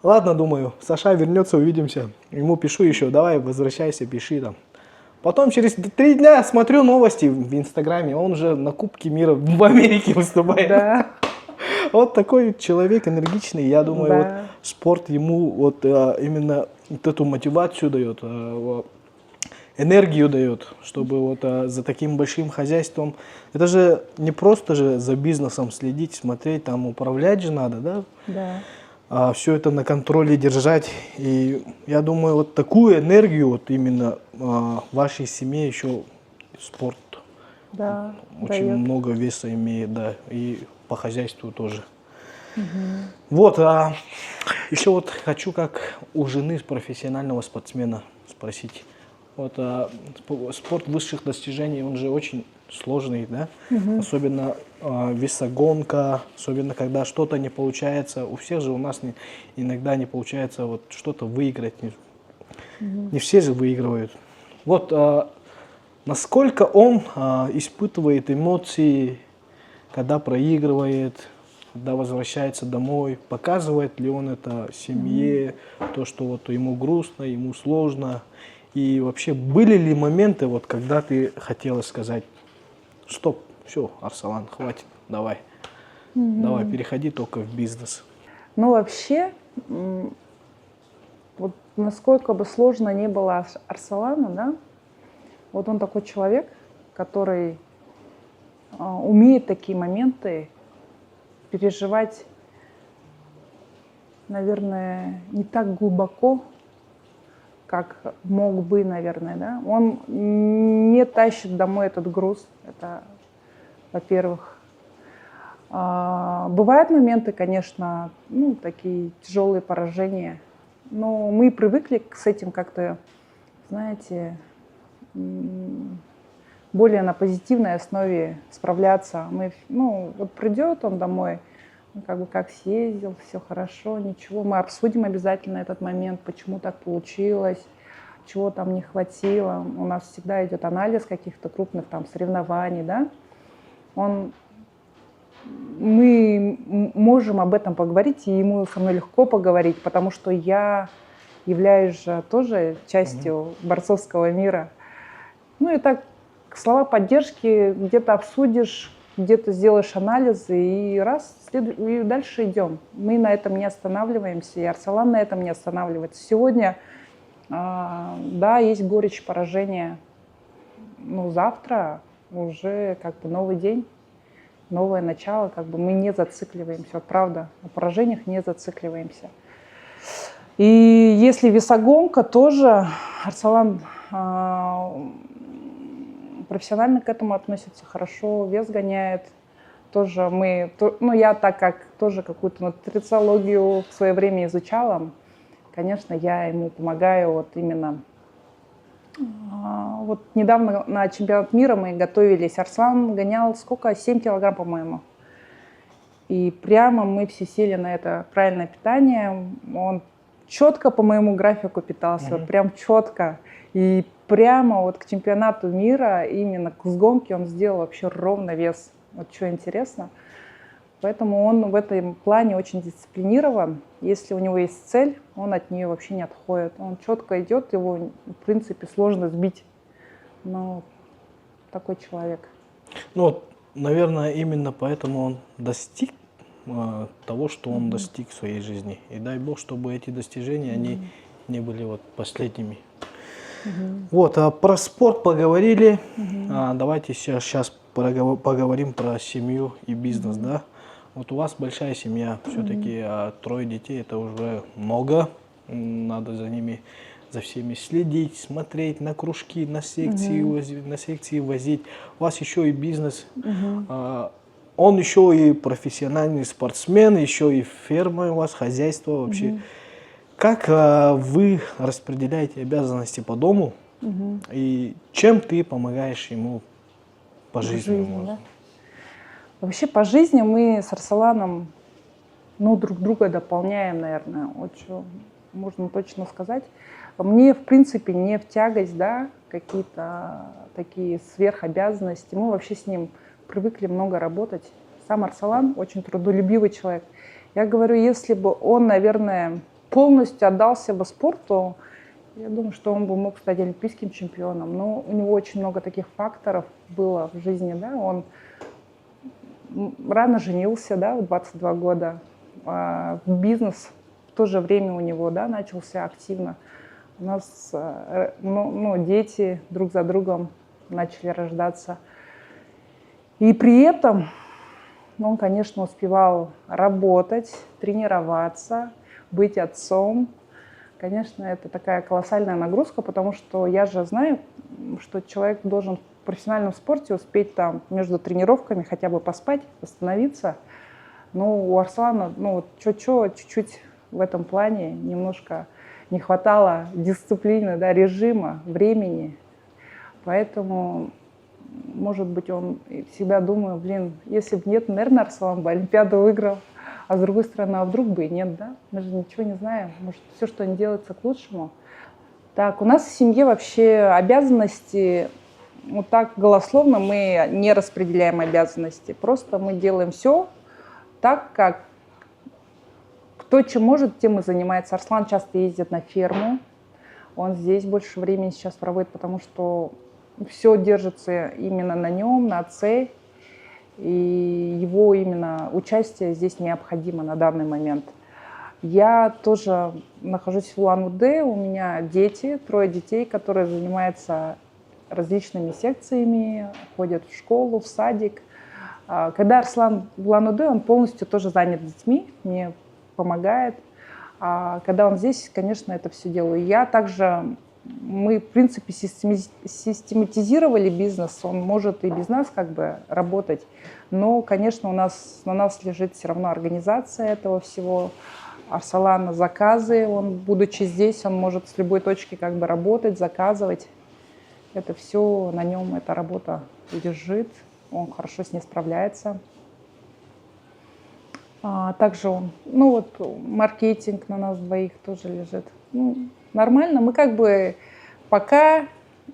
S1: Ладно, думаю, Саша вернется, увидимся. Ему пишу еще, давай, возвращайся, пиши там. Потом через 3 дня смотрю новости в Инстаграме, он уже на Кубке мира в Америке выступает.
S3: Да.
S1: Вот такой человек энергичный, я думаю,
S3: Да.
S1: вот спорт ему вот именно вот эту мотивацию дает, энергию дает, чтобы вот за таким большим хозяйством, это же не просто же за бизнесом следить, смотреть, там управлять же надо, да?
S3: Да.
S1: Все это на контроле держать. И я думаю, вот такую энергию вот именно в вашей семье еще спорт
S3: Да.
S1: очень
S3: даёт.
S1: много веса имеет, да, и по хозяйству тоже. Вот, еще вот хочу как у жены профессионального спортсмена спросить. Вот спорт высших достижений, он же очень сложный, да? Особенно весогонка, особенно когда что-то не получается. У всех же у нас иногда не получается вот что-то выиграть. Не все же выигрывают. Вот насколько он испытывает эмоции, когда проигрывает, когда возвращается домой, показывает ли он это семье, то, что вот ему грустно, ему сложно. И вообще были ли моменты, вот, когда ты хотела сказать, стоп, все, Арсалан, хватит, давай, переходи только в бизнес.
S3: Ну, вообще, вот насколько бы сложно ни было Арсалану, да, вот он такой человек, который умеет такие моменты переживать, наверное, не так глубоко, как мог бы, наверное, да. Он не тащит домой этот груз, это, во-первых. Бывают моменты, конечно, ну, такие тяжелые поражения, но мы привыкли с этим как-то, знаете, более на позитивной основе справляться. Ну, вот придет он домой, как бы как съездил, все хорошо, ничего. Мы обсудим обязательно этот момент, почему так получилось, чего там не хватило. У нас всегда идет анализ каких-то крупных там соревнований, да. Мы можем об этом поговорить, и ему со мной легко поговорить, потому что я являюсь же тоже частью борцовского мира. Ну и так, слова поддержки, где-то обсудишь, где-то сделаешь анализы, и и дальше идем. Мы на этом не останавливаемся, и Арсалан на этом не останавливается. Сегодня, да, есть горечь поражения, но завтра уже как бы новый день, новое начало, как бы мы не зацикливаемся, вот правда, на поражениях не зацикливаемся. И если весогонка, тоже Арсалан профессионально к этому относится хорошо, вес гоняет. Тоже я так как тоже какую-то нутрициологию в свое время изучала, конечно, я ему помогаю вот именно. Вот недавно на чемпионат мира мы готовились. Арслан гонял сколько? 7 килограмм, по-моему. И прямо мы все сели на это правильное питание. Он четко по моему графику питался, вот прям четко. И прямо вот к чемпионату мира, именно к сгонке он сделал вообще ровно вес. Вот что интересно. Поэтому он в этом плане очень дисциплинирован. Если у него есть цель, он от нее вообще не отходит. Он четко идет, его, в принципе, сложно сбить. Но такой человек.
S1: Ну вот, наверное, именно поэтому он достиг того, что он достиг в своей жизни. И дай Бог, чтобы эти достижения, они не были вот последними. Вот, про спорт поговорили. Давайте сейчас поговорим про семью и бизнес, да? Вот у вас большая семья, все-таки 3 детей, это уже много. Надо за всеми следить, смотреть на кружки, на секции возить. У вас еще и бизнес. Он еще и профессиональный спортсмен, еще и ферма у вас, хозяйство вообще. Как вы распределяете обязанности по дому и чем ты помогаешь ему по жизни?
S3: Да? Вообще по жизни мы с Арсаланом друг друга дополняем, наверное, очень можно точно сказать. Мне, в принципе, не в тягость, да, какие-то такие сверхобязанности. Мы вообще с ним привыкли много работать. Сам Арсалан очень трудолюбивый человек. Я говорю, если бы он, наверное, полностью отдался бы спорту, я думаю, что он бы мог стать олимпийским чемпионом. Но у него очень много таких факторов было в жизни, да. Он рано женился, да, в 22 года. Бизнес в то же время у него, да, начался активно. У нас дети друг за другом начали рождаться. И при этом он, конечно, успевал работать, тренироваться, быть отцом. Конечно, это такая колоссальная нагрузка, потому что я же знаю, что человек должен в профессиональном спорте успеть там между тренировками хотя бы поспать, восстановиться. Но у Арслана, чуть-чуть в этом плане немножко не хватало дисциплины, да, режима, времени. Поэтому, может быть, он всегда думает, если бы нет, наверное, Арслан бы Олимпиаду выиграл. А с другой стороны, а вдруг бы и нет, да? Мы же ничего не знаем. Может, все, что не делается, к лучшему. Так, у нас в семье вообще обязанности, вот так голословно мы не распределяем обязанности. Просто мы делаем все так, как кто чем может, тем и занимается. Арслан часто ездит на ферму. Он здесь больше времени сейчас проводит, потому что все держится именно на нем, на отце. И его именно участие здесь необходимо на данный момент. Я тоже нахожусь в Улан-Удэ, у меня дети, 3 детей, которые занимаются различными секциями, ходят в школу, в садик. Когда Арслан в Улан-Удэ, он полностью тоже занят детьми, мне помогает. А когда он здесь, конечно, это все делаю я. Также мы, в принципе, систематизировали бизнес, он может и без нас как бы работать, но, конечно, на нас лежит все равно организация этого всего. Арсалана заказы, он, будучи здесь, он может с любой точки как бы работать, заказывать. Это все на нем, эта работа лежит, он хорошо с ней справляется. Также он, маркетинг на нас двоих тоже лежит. Нормально, мы как бы пока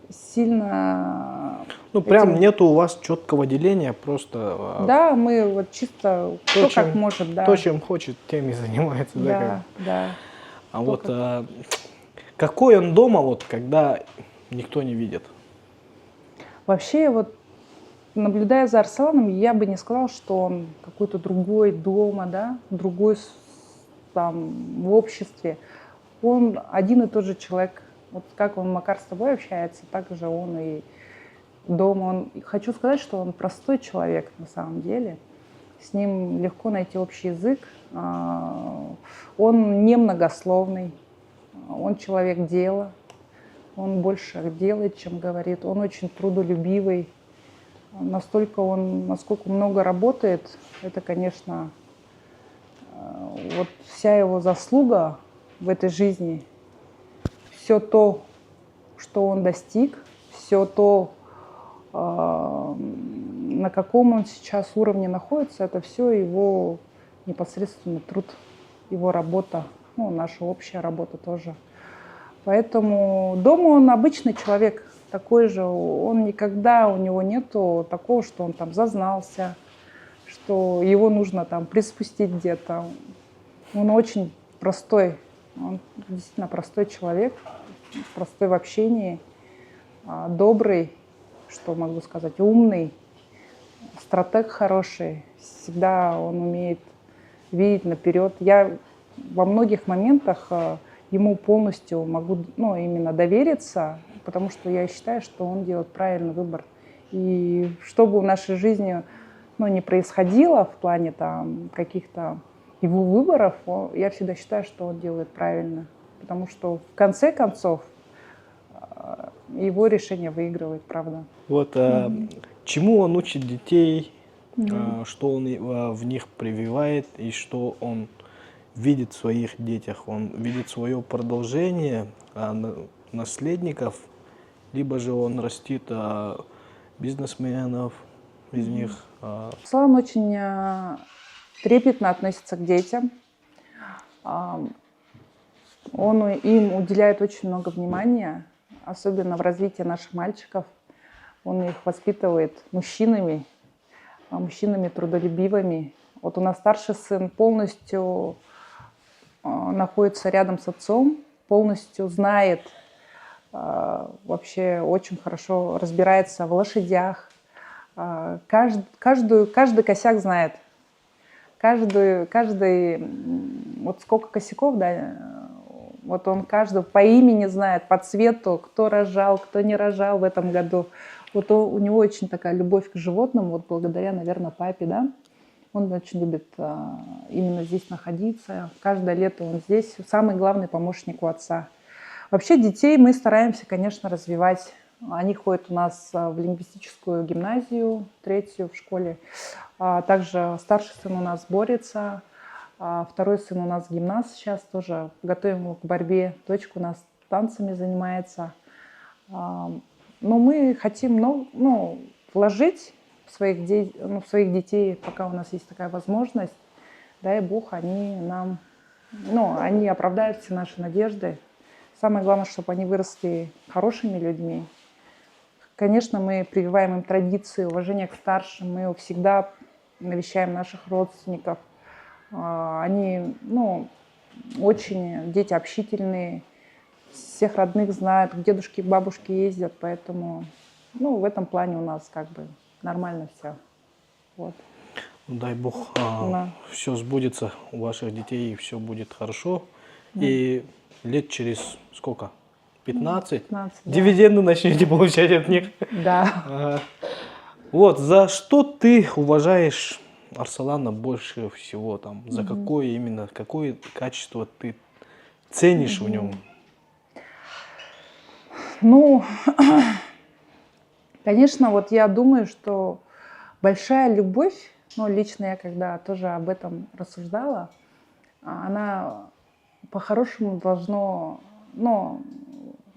S3: сильно...
S1: прям нету у вас четкого деления, просто...
S3: Да, мы вот чисто кто как может, да.
S1: Кто чем хочет, тем и занимается.
S3: Да.
S1: Какой он дома, когда никто не видит?
S3: Вообще, наблюдая за Арсаланом, я бы не сказала, что он какой-то другой дома, да, другой там в обществе. Он один и тот же человек. Вот как Макар с тобой общается, так же он и дома. Хочу сказать, что он простой человек на самом деле. С ним легко найти общий язык. Он не многословный. Он человек дела. Он больше делает, чем говорит. Он очень трудолюбивый. Насколько много работает, это, конечно, вся его заслуга в этой жизни, все то, что он достиг, все то, на каком он сейчас уровне находится, это все его непосредственный труд, его работа, наша общая работа тоже. Поэтому дома он обычный человек, такой же, он никогда, у него нету такого, что он там зазнался, что его нужно там приспустить где-то. Он очень простой. Он действительно простой человек, простой в общении, добрый, что могу сказать, умный, стратег хороший. Всегда он умеет видеть наперед. Я во многих моментах ему полностью могу именно довериться, потому что я считаю, что он делает правильный выбор. И что бы в нашей жизни не происходило в плане там каких-то его выборов, я всегда считаю, что он делает правильно. Потому что в конце концов его решение выигрывает, правда.
S1: Вот чему он учит детей, что он в них прививает и что он видит в своих детях? Он видит свое продолжение наследников, либо же он растит бизнесменов из них?
S3: Арслан очень трепетно относится к детям. Он им уделяет очень много внимания, особенно в развитии наших мальчиков. Он их воспитывает мужчинами трудолюбивыми. Вот у нас старший сын полностью находится рядом с отцом, полностью знает, вообще очень хорошо разбирается в лошадях. Каждый косяк знает. Каждый, вот сколько косяков, да, вот он каждого по имени знает, по цвету, кто рожал, кто не рожал в этом году. Вот у него очень такая любовь к животным, вот благодаря, наверное, папе, да. Он очень любит именно здесь находиться. Каждое лето он здесь, самый главный помощник у отца. Вообще детей мы стараемся, конечно, развивать. Они ходят у нас в лингвистическую гимназию, 3-ю в школе. Также старший сын у нас борется, второй сын у нас гимнаст сейчас тоже. Готовим его к борьбе. Дочка у нас танцами занимается. Но мы хотим вложить в своих детей, пока у нас есть такая возможность. Дай Бог, они нам, они оправдают все наши надежды. Самое главное, чтобы они выросли хорошими людьми. Конечно, мы прививаем им традиции, уважение к старшим. Мы всегда навещаем наших родственников. Они, очень дети общительные. Всех родных знают, к дедушке, к бабушке ездят. Поэтому, в этом плане у нас как бы нормально все. Вот.
S1: Дай Бог,
S3: Да.
S1: все сбудется у ваших детей, и все будет хорошо. И лет через сколько? 15?
S3: 15, да.
S1: Дивиденды начнете получать от них.
S3: Да.
S1: Вот, за что ты уважаешь Арсалана больше всего? За какое качество ты ценишь в нем?
S3: Конечно, вот я думаю, что большая любовь, лично я когда тоже об этом рассуждала, она по-хорошему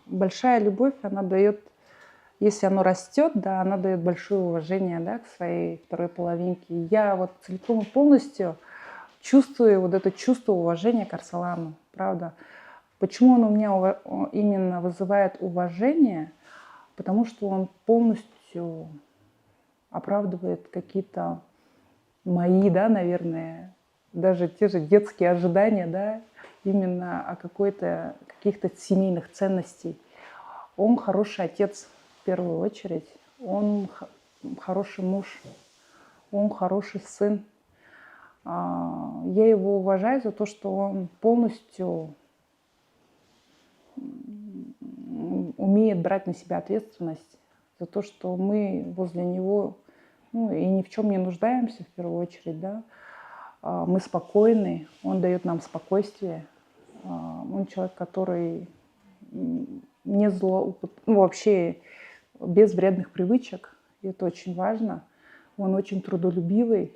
S3: большая любовь, она дает, если оно растет, да, она дает большое уважение, да, к своей второй половинке. Я вот целиком и полностью чувствую вот это чувство уважения к Арсалану, правда. Почему он у меня именно вызывает уважение? Потому что он полностью оправдывает какие-то мои, да, наверное, даже те же детские ожидания, да, именно о каких-то семейных ценностей. Он хороший отец в первую очередь, он хороший муж, он хороший сын. Я его уважаю за то, что он полностью умеет брать на себя ответственность, за то, что мы возле него и ни в чем не нуждаемся в первую очередь, да. Мы спокойны, он дает нам спокойствие. Он человек, который вообще без вредных привычек, и это очень важно. Он очень трудолюбивый,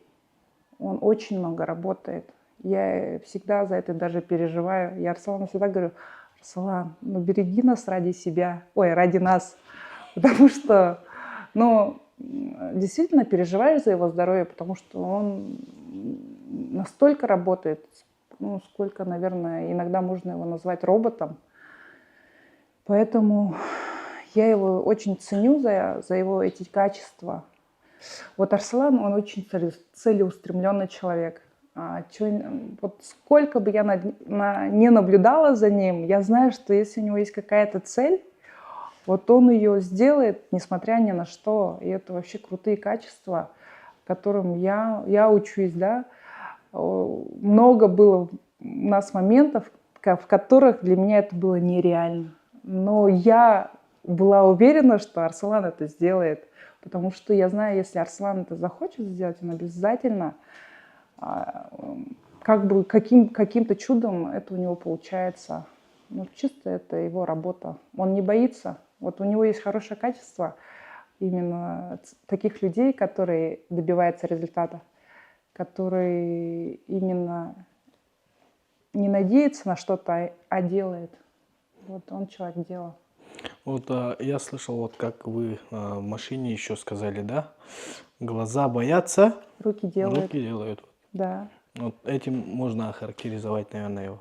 S3: он очень много работает. Я всегда за это даже переживаю. Я Арсалану всегда говорю: Арсалан, береги нас ради себя, ради нас. Потому что, действительно переживаешь за его здоровье, потому что он настолько работает, сколько, наверное, иногда можно его назвать роботом. Поэтому я его очень ценю за его эти качества. Вот Арсалан, он очень целеустремленный человек. Вот сколько бы я не наблюдала за ним, я знаю, что если у него есть какая-то цель, вот он ее сделает, несмотря ни на что. И это вообще крутые качества, которым я учусь, да. Много было у нас моментов, в которых для меня это было нереально. Но я была уверена, что Арслан это сделает. Потому что я знаю, если Арслан это захочет сделать, он обязательно, как бы каким-то чудом это у него получается. Ну, чисто это его работа. Он не боится. Вот у него есть хорошее качество именно таких людей, которые добиваются результата, которые именно не надеется на что-то, а делает. Вот он человек дела.
S1: Вот я слышал, вот как вы в машине еще сказали, да? Глаза боятся,
S3: Руки делают.
S1: руки делают.
S3: Да.
S1: Вот этим можно охарактеризовать, наверное, его.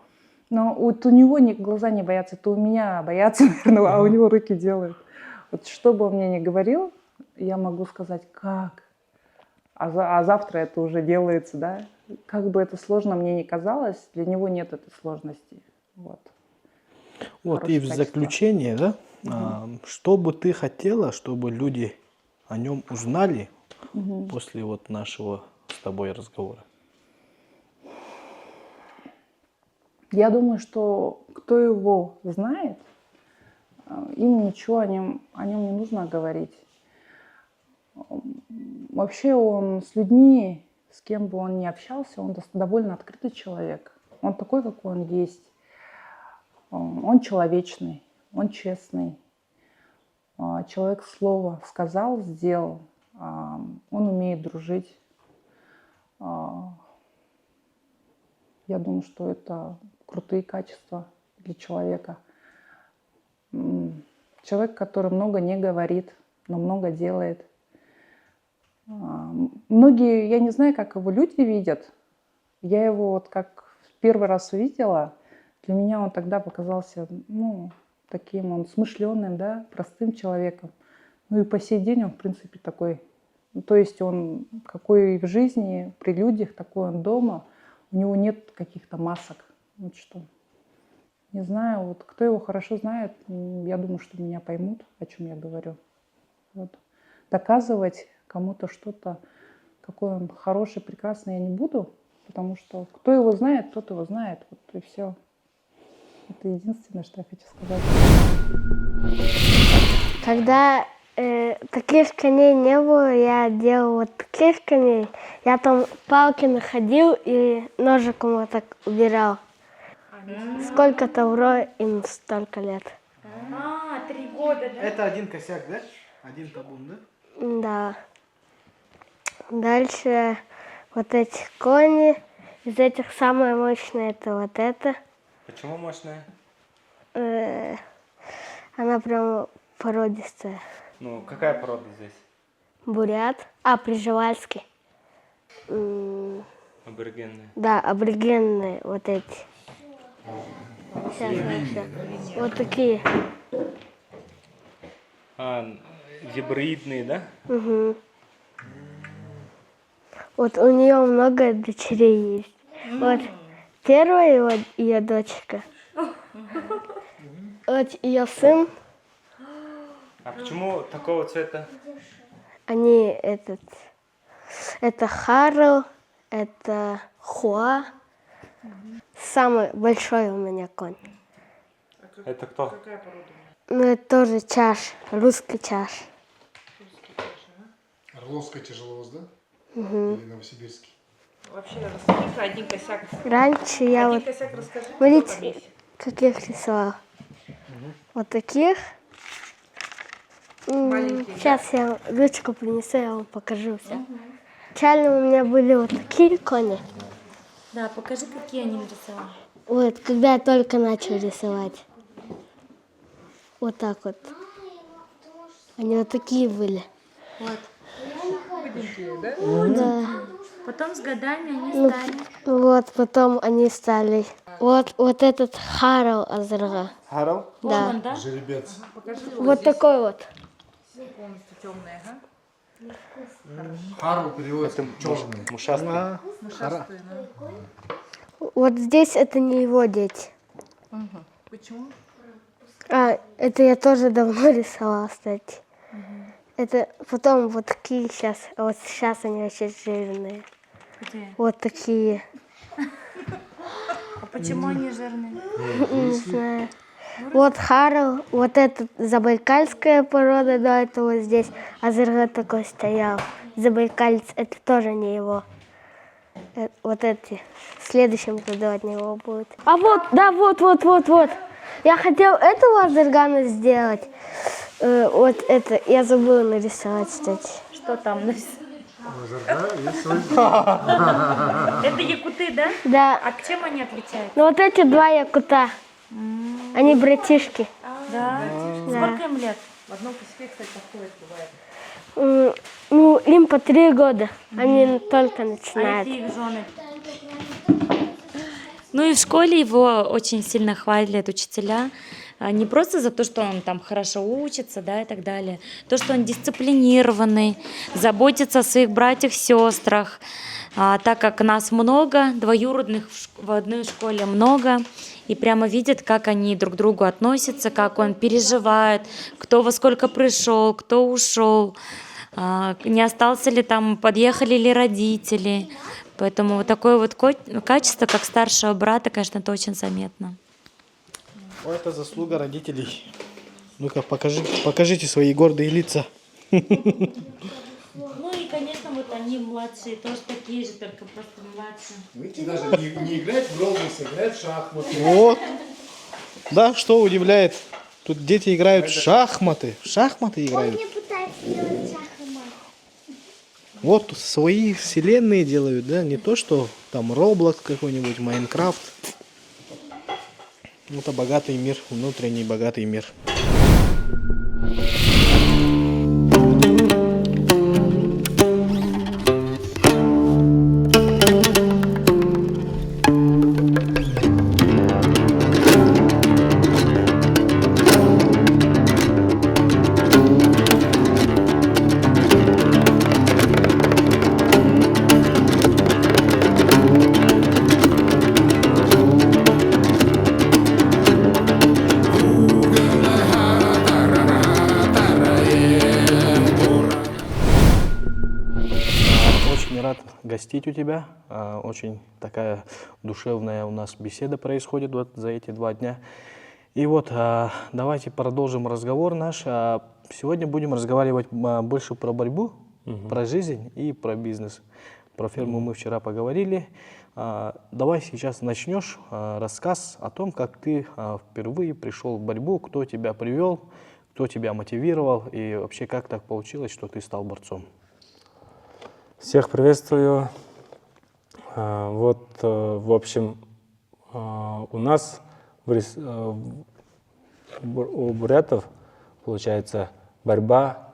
S3: Но вот у него глаза не боятся, это у меня боятся, наверное, а у него руки делают. Вот что бы он мне ни говорил, я могу сказать, как? А завтра это уже делается, да? Как бы это сложно мне ни казалось, для него нет этой сложности. Вот.
S1: Вот
S3: Хорошее
S1: и в
S3: качество.
S1: заключение, да? Что бы ты хотела, чтобы люди о нем узнали после вот нашего с тобой разговора?
S3: Я думаю, что кто его знает, им ничего о нем не нужно говорить. Вообще он с людьми, с кем бы он ни общался, он довольно открытый человек. Он такой, какой он есть. Он человечный, он честный. Человек слово сказал, сделал. Он умеет дружить. Я думаю, что это крутые качества для человека. Человек, который много не говорит, но много делает. Многие, я не знаю, как его люди видят. Я его вот как первый раз увидела, для меня он тогда показался, ну, таким он смышленым, да, простым человеком. Ну и по сей день он, в принципе, такой. То есть он какой в жизни, при людях, такой он дома. У него нет каких-то масок. Вот что. Не знаю, вот кто его хорошо знает, я думаю, что меня поймут, о чем я говорю. Вот. Доказывать кому-то что-то, какой он хороший, прекрасный, я не буду, потому что кто его знает, тот его знает. Вот и все. Это единственное, что я хочу сказать.
S4: Когда таких коней не было, я делал вот таких коней. Я там палки находил и ножиком вот так убирал. Сколько тавро им столько лет.
S6: 3 года, да?
S2: Это один косяк, да? Один табун, да?
S4: Да. Дальше вот эти кони. Из этих самое мощное это вот это.
S5: Почему мощная?
S4: Она прям породистая.
S5: Ну, какая порода здесь?
S4: Бурят. Прижевальский.
S5: Аборигенная.
S4: Да, аборигенные вот эти. Сейчас. Вот такие.
S5: Гибридные, да?
S4: Угу. Вот у нее много дочерей есть. Вот первая ее дочка. Вот ее сын.
S5: А почему такого цвета?
S4: Они это Харл, это Хуа. Самый большой у меня конь.
S5: Это кто?
S4: Ну, это тоже чаш, русский чаш.
S7: Орловская тяжеловоз, да? Или Новосибирский?
S8: Вообще, расскажи про один косяк.
S4: Раньше я
S8: Один
S4: вот,
S8: косяк расскажи.
S4: смотрите, каких рисовала. Вот таких.
S8: Маленькие,
S4: Сейчас я ручку принесу, я вам покажу все. Изначально у меня были вот такие кони.
S6: Да, покажи, какие они нарисовали.
S4: Вот, когда я только начал рисовать. Вот так вот. Они вот такие были.
S6: Вот.
S8: Худенькие, да?
S4: Да.
S6: Потом с годами они
S4: Ну,
S6: стали.
S4: вот, потом они стали. Вот этот Харал Азрага.
S5: Харл?
S4: Да.
S6: Он, да?
S7: Жеребец.
S4: Вот такой вот.
S8: Все полностью темные, ага.
S7: Хару переводится черный.
S5: Мушастый.
S8: Мушастые, да.
S4: Вот здесь это не его дети.
S8: Почему?
S4: Это я тоже давно рисовала, кстати. Это потом вот такие сейчас, а вот сейчас они вообще жирные.
S6: Где?
S4: Вот такие.
S6: А почему они жирные?
S4: Не знаю. Вот Харл, вот это забайкальская порода до этого здесь, а Зырга такой стоял. Забайкальц, это тоже не его. Вот эти. В следующем году от него будет. А вот, да, вот. Я хотел этого Азыргана сделать. Вот это, я забыла нарисовать, кстати.
S6: Что там нарисовал? Это якуты, да?
S4: Да.
S6: А к чем они отличаются?
S4: Ну вот эти два якута, они братишки.
S6: Да. Сколько им лет?
S4: Ну, им по 3 года. Они только
S6: А
S4: начинают.
S6: это их жены. Ну и в школе его очень сильно хвалят учителя. Не просто за то, что он там хорошо учится, да, и так далее. То, что он дисциплинированный, заботится о своих братьях, сестрах. Так как нас много, двоюродных в одной школе много, и прямо видят, как они друг к другу относятся, как он переживает, кто во сколько пришел, кто ушел, не остался ли там, подъехали ли родители. Поэтому вот такое вот качество, как старшего брата, конечно, это очень заметно.
S1: Это заслуга родителей. Ну-ка, покажите свои гордые лица.
S6: Ну и, конечно, вот они младшие, тоже такие же, только просто младше.
S7: Видите, даже не играть в Роблокс, играть в шахматы.
S1: Вот. Да, что удивляет. Тут дети играют в шахматы. В шахматы играют. Вот свои вселенные делают, да, не то, что там Roblox какой-нибудь, Майнкрафт. Это богатый мир, внутренний богатый мир. Очень рад гостить у тебя. Очень такая душевная у нас беседа происходит вот за эти 2 дня. И вот давайте продолжим разговор наш. Сегодня будем разговаривать больше про борьбу, про жизнь и про бизнес. Про ферму мы вчера поговорили. Давай сейчас начнешь рассказ о том, как ты впервые пришел в борьбу, кто тебя привел, кто тебя мотивировал и вообще как так получилось, что ты стал борцом.
S9: Всех приветствую. В общем, у нас у бурятов, получается, борьба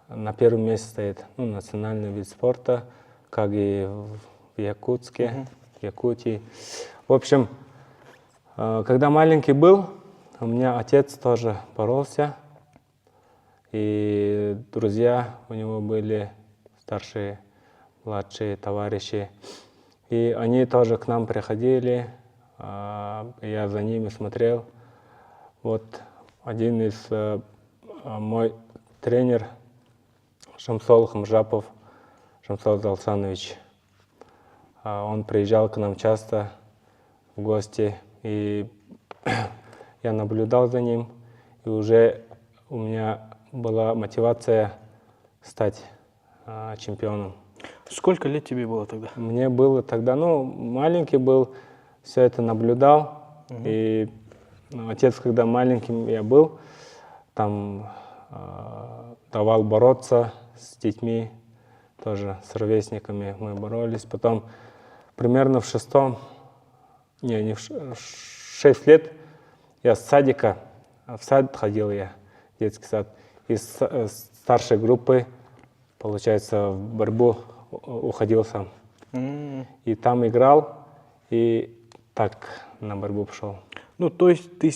S9: на первом месте стоит. Ну, национальный вид спорта, как и в Якутске, Якутии. В общем, когда маленький был, у меня отец тоже боролся. И друзья у него были старшие, младшие товарищи. И они тоже к нам приходили, я за ними смотрел. Вот один из мой тренер Шамсол Хамжапов, Шамсол Залсанович, он приезжал к нам часто в гости, и я наблюдал за ним, и уже у меня была мотивация стать чемпионом.
S1: Сколько лет тебе было тогда?
S9: Мне было тогда, маленький был, все это наблюдал. И отец, когда маленьким я был, там давал бороться с детьми, тоже с ровесниками мы боролись. Потом примерно в 6 лет я с садика, в сад ходил я, детский сад, из старшей группы, получается, в борьбу уходил сам. И там играл, и так на борьбу пошел.
S1: Ну, то есть ты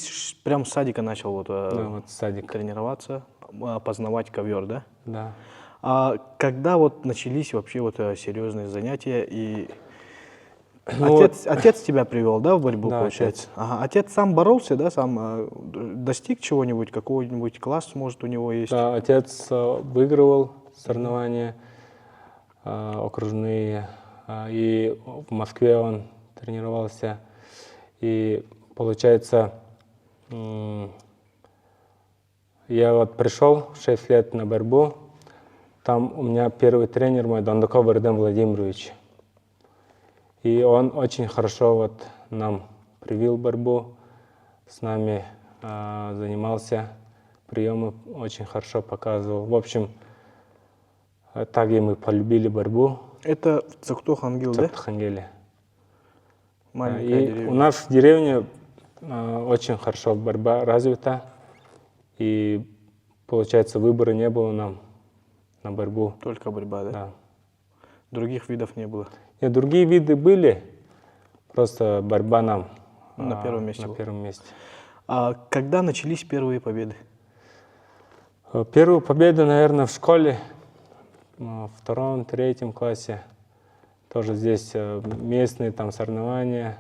S1: прям с садика начал вот
S9: с садика
S1: тренироваться, познавать ковер, да?
S9: Да.
S1: А когда вот начались вообще вот серьезные занятия, и отец тебя привел, да, в борьбу,
S9: да,
S1: получается? Ага. Отец сам боролся, да, сам достиг чего-нибудь, какого-нибудь класс, может, у него есть?
S9: Да, отец выигрывал соревнования окружные, и в Москве он тренировался. И получается, Я вот пришел в 6 лет на борьбу. Там у меня первый тренер мой, Дондуков Ардем Владимирович. И он очень хорошо вот нам привил борьбу, с нами занимался, приемы очень хорошо показывал. В общем, так и мы полюбили борьбу
S1: Это в Цахтохангил,
S9: в
S1: да?
S9: Цахтхангеле.
S1: Маленькая
S9: И
S1: деревня.
S9: у нас в деревне очень хорошо борьба развита. И, получается, выбора не было нам на борьбу.
S1: Только борьба, да?
S9: Да.
S1: Других видов не было.
S9: И другие виды были, просто борьба нам
S1: На первом месте
S9: на
S1: была.
S9: первом месте.
S1: А когда начались первые победы?
S9: Первую победу, наверное, в школе, в 2-3 классе. Тоже здесь местные там соревнования,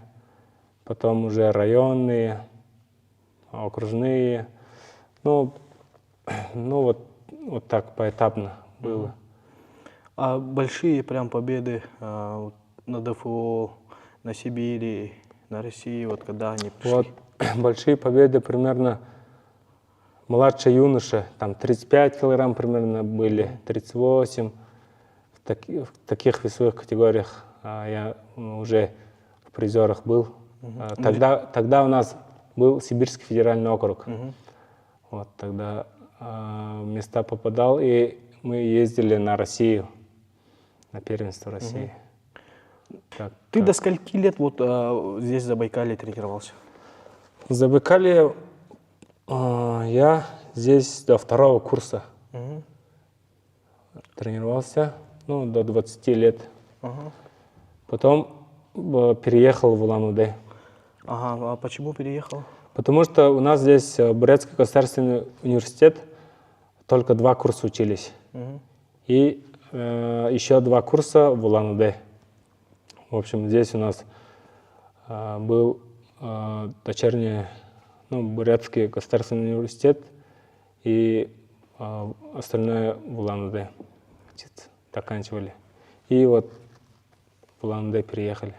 S9: потом уже районные, окружные. Ну вот так поэтапно было.
S1: А большие прям победы вот на ДФО, на Сибири, на России, вот когда они пришли?
S9: Вот большие победы примерно младшие юноши, там 35 килограмм примерно были, 38. В таких весовых категориях я уже в призерах был. Тогда у нас был Сибирский федеральный округ. Вот тогда в места попадал, и мы ездили на Россию, на первенство России.
S1: Ты до скольки лет вот здесь в Забайкалье тренировался?
S9: В Забайкалье я здесь до 2-го курса тренировался, ну, до 20 лет. Потом переехал в Улан-Удэ.
S1: Ага, а почему переехал?
S9: Потому что у нас здесь Бурятский государственный университет, только 2 курса учились. И еще 2 курса в Улан-Удэ. В общем, здесь у нас был дочерний, Бурятский государственный университет, и остальное в Улан-Удэ заканчивали. И вот в Улан-Удэ переехали.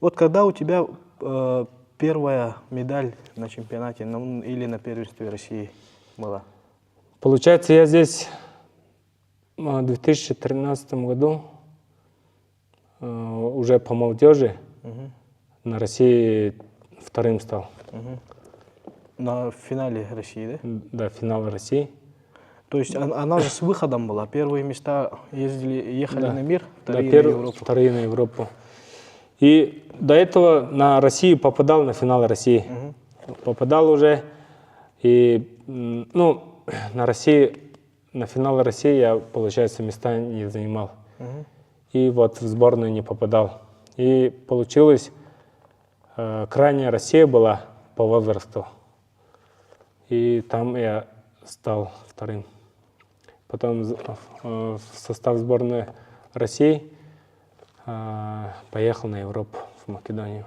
S1: Вот когда у тебя первая медаль на чемпионате или на первенстве России была?
S9: Получается, я здесь в 2013 году уже по молодежи на России 2-м стал.
S1: На финале России, да?
S9: Да, финал России.
S1: То есть она же с выходом была. Первые места ехали
S9: Да.
S1: на мир,
S9: Да,
S1: вторые на Европу.
S9: вторые на Европу. И до этого на Россию попадал, на финал России. Попадал уже. И, на России, на финал России я, получается, места не занимал. И вот в сборную не попадал. И получилось, крайняя Россия была по возрасту. И там я стал 2-м. Потом в состав сборной России поехал на Европу, в Македонию.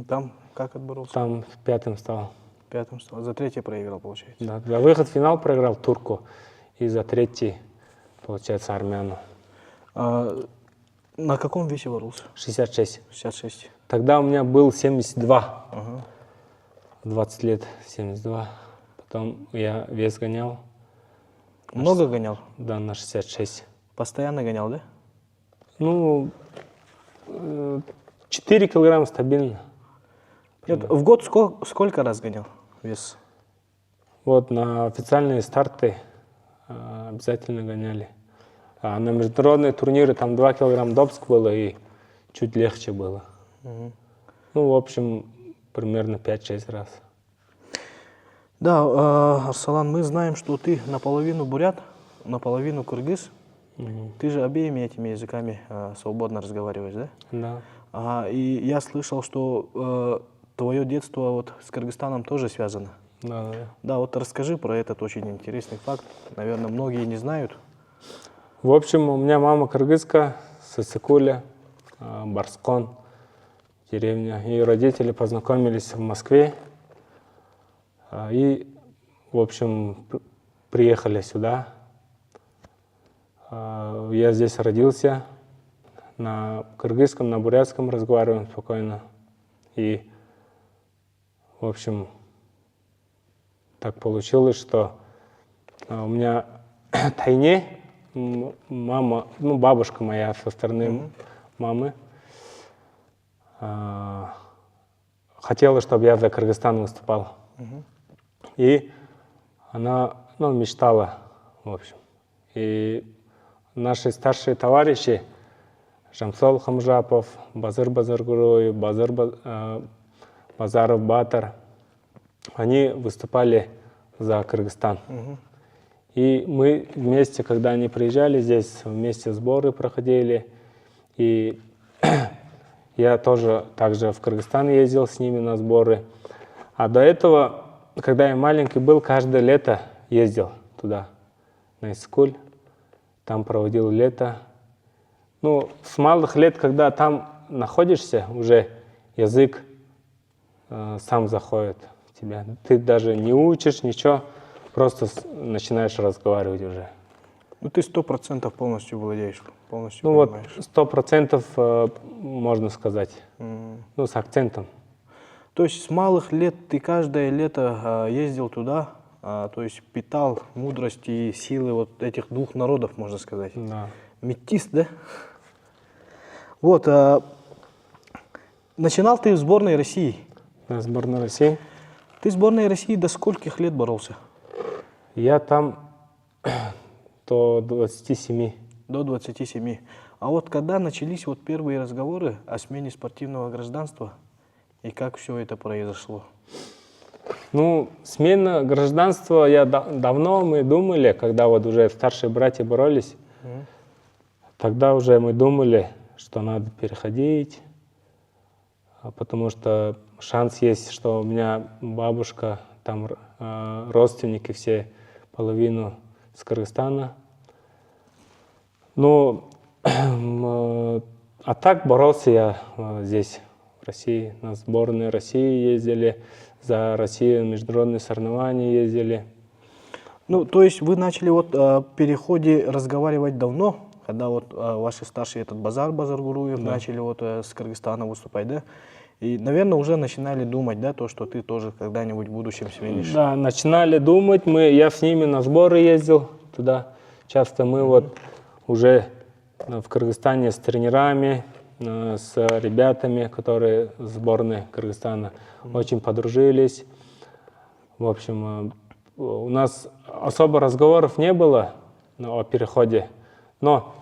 S1: Там как отборолся?
S9: Там 5-м стал.
S1: 5-м стал. За 3-й проиграл, получается.
S9: Да, за выход в финал проиграл турку. И за 3-й, получается, армяну.
S1: На каком весе боролся?
S9: 66.
S1: 66.
S9: Тогда у меня был 72. 20 лет 72. Потом я вес гонял.
S1: Много гонял?
S9: Да, на 66.
S1: Постоянно гонял, да?
S9: 4 килограмма стабильно.
S1: Нет, в год сколько раз гонял вес?
S9: Вот на официальные старты обязательно гоняли. А на международные турниры там 2 килограмма допуск было и чуть легче было. В общем, примерно 5-6 раз.
S1: Да, Арсалан, мы знаем, что ты наполовину бурят, наполовину кыргыз. Ты же обеими этими языками свободно разговариваешь, да?
S9: Да.
S1: И я слышал, что твое детство вот с Кыргызстаном тоже связано.
S9: Да.
S1: Да, вот расскажи про этот очень интересный факт. Наверное, многие не знают.
S9: В общем, у меня мама кыргызка, Сысыкуля, Барскон, деревня. И родители познакомились в Москве. И, в общем, приехали сюда. Я здесь родился. На кыргызском, на бурятском разговариваем спокойно. И, в общем, так получилось, что у меня тайне мама, ну, бабушка моя со стороны мамы хотела, чтобы я за Кыргызстан выступал. И она, ну, мечтала, в общем. И наши старшие товарищи, Жамсол Хамжапов, Базыр Базаргуруев, Базаров Батар, они выступали за Кыргызстан. И мы вместе, когда они приезжали здесь, вместе сборы проходили. И я тоже также в Кыргызстан ездил с ними на сборы. А до этого, когда я маленький был, каждое лето ездил туда, на Искуль. Там проводил лето. Ну, с малых лет, когда там находишься, уже язык сам заходит в тебя. Ты даже не учишь ничего, просто начинаешь разговаривать уже.
S1: Ну, ты 100% полностью владеешь, полностью
S9: Ну вот,
S1: понимаешь.
S9: 100% можно сказать. Ну, с акцентом.
S1: То есть с малых лет ты каждое лето ездил туда, то есть питал мудрость и силы вот этих двух народов, можно сказать.
S9: Да.
S1: Метис, да? Вот, начинал ты в сборной России.
S9: На сборной России.
S1: Ты в сборной России до скольких лет боролся?
S9: Я там до 27.
S1: До 27. А вот когда начались вот первые разговоры о смене спортивного гражданства, и как все это произошло?
S9: Ну, смена гражданства, давно мы думали, когда вот уже старшие братья боролись, тогда уже мы думали, что надо переходить, потому что шанс есть, что у меня бабушка, там родственники все, половину с Кыргызстана. Ну, а так боролся я здесь, в России, на сборные России ездили, за Россию международные соревнования ездили.
S1: Ну, то есть вы начали вот о переходе разговаривать давно, когда вот ваши старшие, этот Базар Базаргуруев, начали вот с Кыргызстана выступать, да? И, наверное, уже начинали думать, да, то, что ты тоже когда-нибудь в будущем сменишь.
S9: Да, начинали думать, я с ними на сборы ездил туда. Часто мы вот уже в Кыргызстане с тренерами, с ребятами, которые сборной Кыргызстана, очень подружились. В общем, у нас особо разговоров не было о переходе, но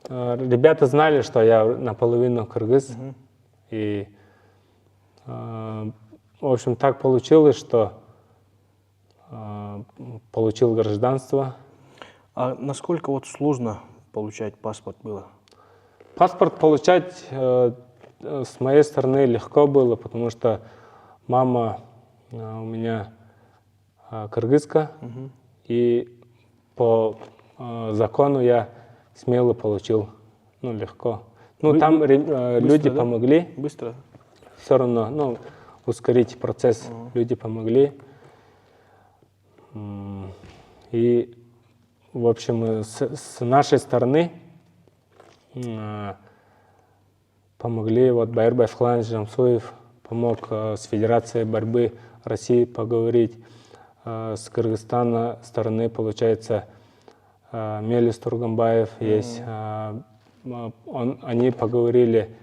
S9: ребята знали, что я наполовину кыргыз. И, в общем, так получилось, что получил гражданство.
S1: А насколько вот сложно получать паспорт было?
S9: Паспорт получать с моей стороны легко было, потому что мама у меня кыргызка, и по закону я смело получил, ну, легко. Ну, там люди
S1: да?
S9: помогли.
S1: Быстро?
S9: Все равно, ну, ускорить процесс, люди помогли. И, в общем, с нашей стороны помогли, вот Байырбай Фланж Жамсуев помог с Федерацией борьбы России поговорить, с Кыргызстана стороны, получается, Мелис Тургамбаев есть, они поговорили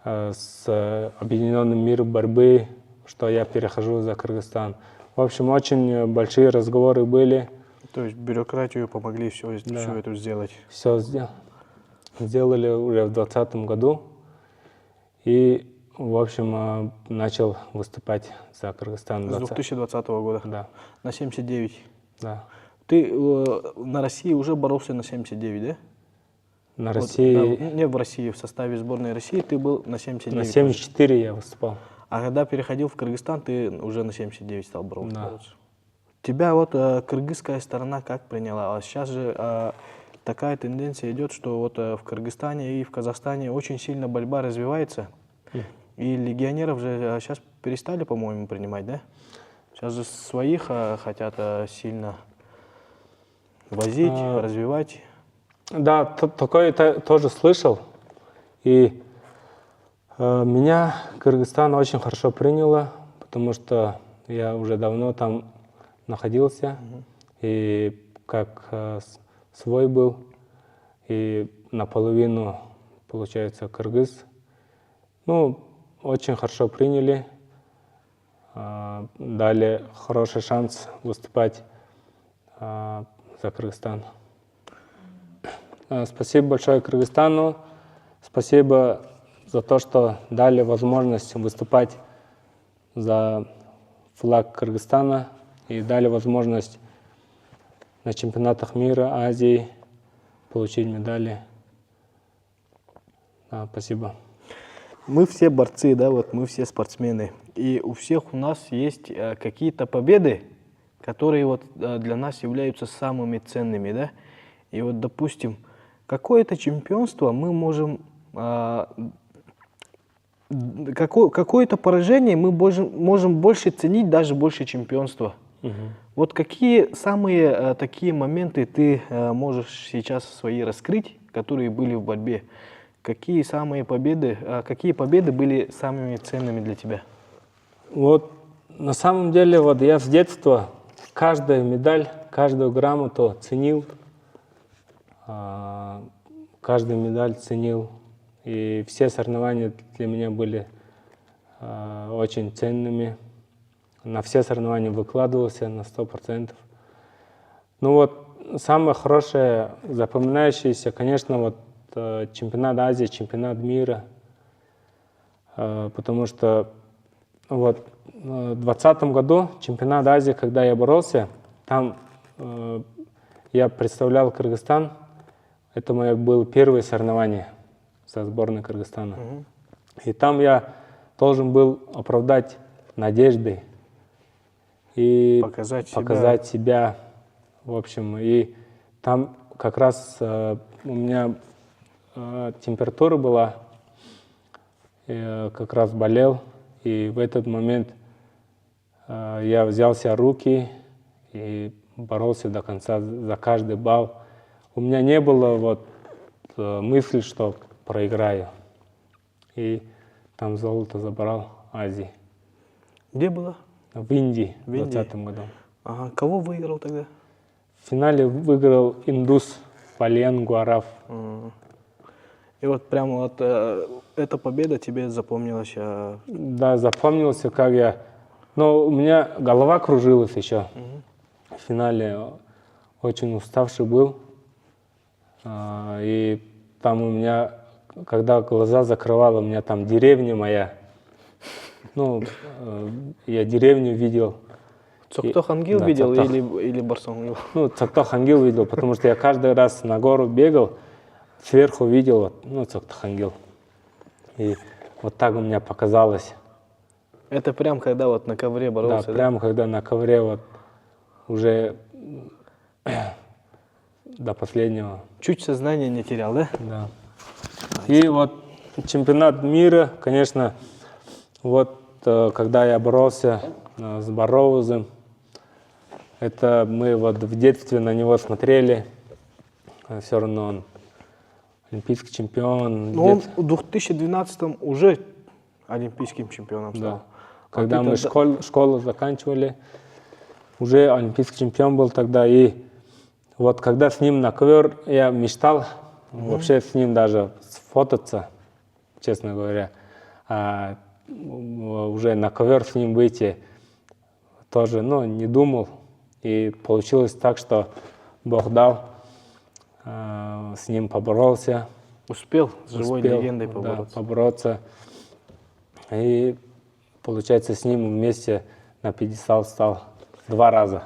S9: с Объединенным миром борьбы, что я перехожу за Кыргызстан. В общем, очень большие разговоры были.
S1: То есть бюрократию помогли все это сделать?
S9: Все сделали уже в 2020 году. И, в общем, начал выступать за Кыргызстан.
S1: С 2020 года?
S9: Да.
S1: На 79?
S9: Да.
S1: Ты на России уже боролся на 79, да?
S9: На России...
S1: Да, не в России, в составе сборной России ты был на 79?
S9: На 74 я выступал.
S1: А когда переходил в Кыргызстан, ты уже на 79 стал бороться?
S9: Да.
S1: Тебя вот кыргызская сторона как приняла? А сейчас же такая тенденция идет, что вот в Кыргызстане и в Казахстане очень сильно борьба развивается. И легионеров же сейчас перестали, по-моему, принимать, да? Сейчас же своих хотят сильно возить, развивать.
S9: Да, такое тоже слышал. И меня Кыргызстан очень хорошо приняло, потому что я уже давно там находился, и как свой был, и наполовину, получается, кыргыз. Ну, очень хорошо приняли, дали хороший шанс выступать за Кыргызстан. Спасибо большое Кыргызстану, спасибо за то, что дали возможность выступать за флаг Кыргызстана и дали возможность на чемпионатах мира, Азии получить медали. Спасибо.
S1: Мы все борцы, да, вот мы все спортсмены. И у всех у нас есть какие-то победы, которые вот для нас являются самыми ценными, да. И вот, допустим, какое-то чемпионство мы можем, какое-то поражение мы можем больше ценить, даже больше чемпионства. Вот какие самые такие моменты ты можешь сейчас свои раскрыть, которые были в борьбе? Какие победы были самыми ценными для тебя?
S9: Вот на самом деле, вот я с детства каждую медаль, каждую грамоту ценил, каждую медаль ценил, и все соревнования для меня были очень ценными. На все соревнования выкладывался на 100%. Ну вот самое хорошее, запоминающееся, конечно, вот чемпионат Азии, чемпионат мира, потому что вот в 2020 году чемпионат Азии, когда я боролся, там я представлял Кыргызстан, это мое было первое соревнование со сборной Кыргызстана. И там я должен был оправдать надежды и показать себя, в общем. И там как раз у меня температура была, я как раз болел, и в этот момент я взял себя в руки и боролся до конца за каждый балл. У меня не было вот мысли, что проиграю. И там золото забрал Азии.
S1: Где было?
S9: В Индии в 2020 году.
S1: Ага. Кого выиграл тогда?
S9: В финале выиграл индус Пален Гуараф.
S1: И вот прямо вот эта победа тебе запомнилась?
S9: Да, запомнился, как я... Но у меня голова кружилась еще. В финале очень уставший был. И там у меня, когда глаза закрывал, у меня там деревня моя. Ну, я деревню видел.
S1: Цоктохангил видел или Барсонгил?
S9: Ну, Цоктохангил видел, потому что я каждый раз на гору бегал, сверху видел, ну, Цоктохангил. И вот так у меня показалось.
S1: Это прям когда вот на ковре боролся?
S9: Да, прям когда на ковре вот уже до последнего.
S1: Чуть сознание не терял, да?
S9: Да. И вот чемпионат мира, конечно, вот когда я боролся с Бароузом, это мы вот в детстве на него смотрели, все равно он олимпийский чемпион.
S1: Но он в 2012 уже олимпийским чемпионом стал.
S9: Да. Когда мы школу заканчивали, уже олимпийский чемпион был тогда. И вот когда с ним на ковер, я мечтал вообще с ним даже сфотаться, честно говоря. Уже на ковер с ним выйти тоже, ну, не думал. И получилось так, что Бог дал, с ним поборолся.
S1: Успел с живой легендой побороться.
S9: Да, побороться. И, получается, с ним вместе на пьедестал стал 2 раза.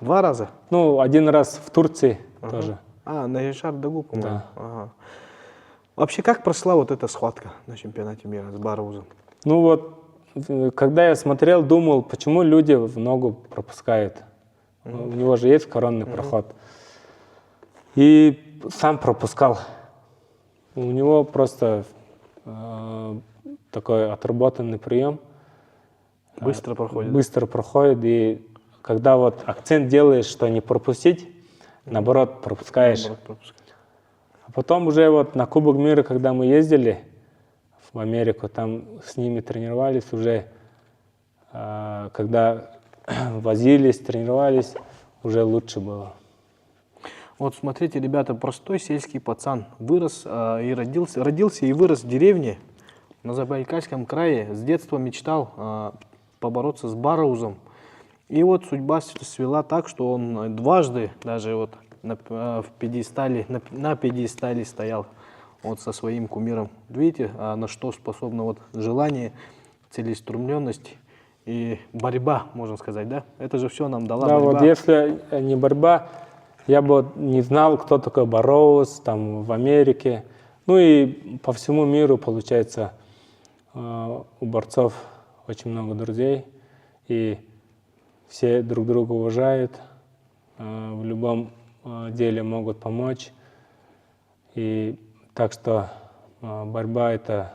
S1: 2 раза?
S9: Ну, 1 раз в Турции тоже.
S1: На Яшар-Дагу, по-моему.
S9: Да.
S1: Ага. Вообще, как прошла вот эта схватка на чемпионате мира с Бароузом?
S9: Ну вот, когда я смотрел, думал, почему люди в ногу пропускают. У него же есть коронный проход. И сам пропускал. У него просто такой отработанный прием.
S1: Быстро проходит.
S9: Быстро проходит. И когда вот акцент делаешь, что не пропустить, наоборот, пропускаешь. А потом уже вот на Кубок мира, когда мы ездили в Америку, там с ними тренировались уже, когда возились, тренировались, уже лучше было.
S1: Вот смотрите, ребята, простой сельский пацан вырос и родился и вырос в деревне на Забайкальском крае. С детства мечтал побороться с Бараузом. И вот судьба свела так, что он дважды даже вот на пьедестале стоял вот со своим кумиром. Видите, на что способно вот желание, целеустремленность и борьба, можно сказать, да? Это же все нам дала
S9: Да,
S1: борьба.
S9: вот если не борьба, я бы вот не знал, кто такой Барроуз там в Америке. Ну и по всему миру, получается, у борцов очень много друзей. И все друг друга уважают, в любом деле могут помочь. И так что борьба — это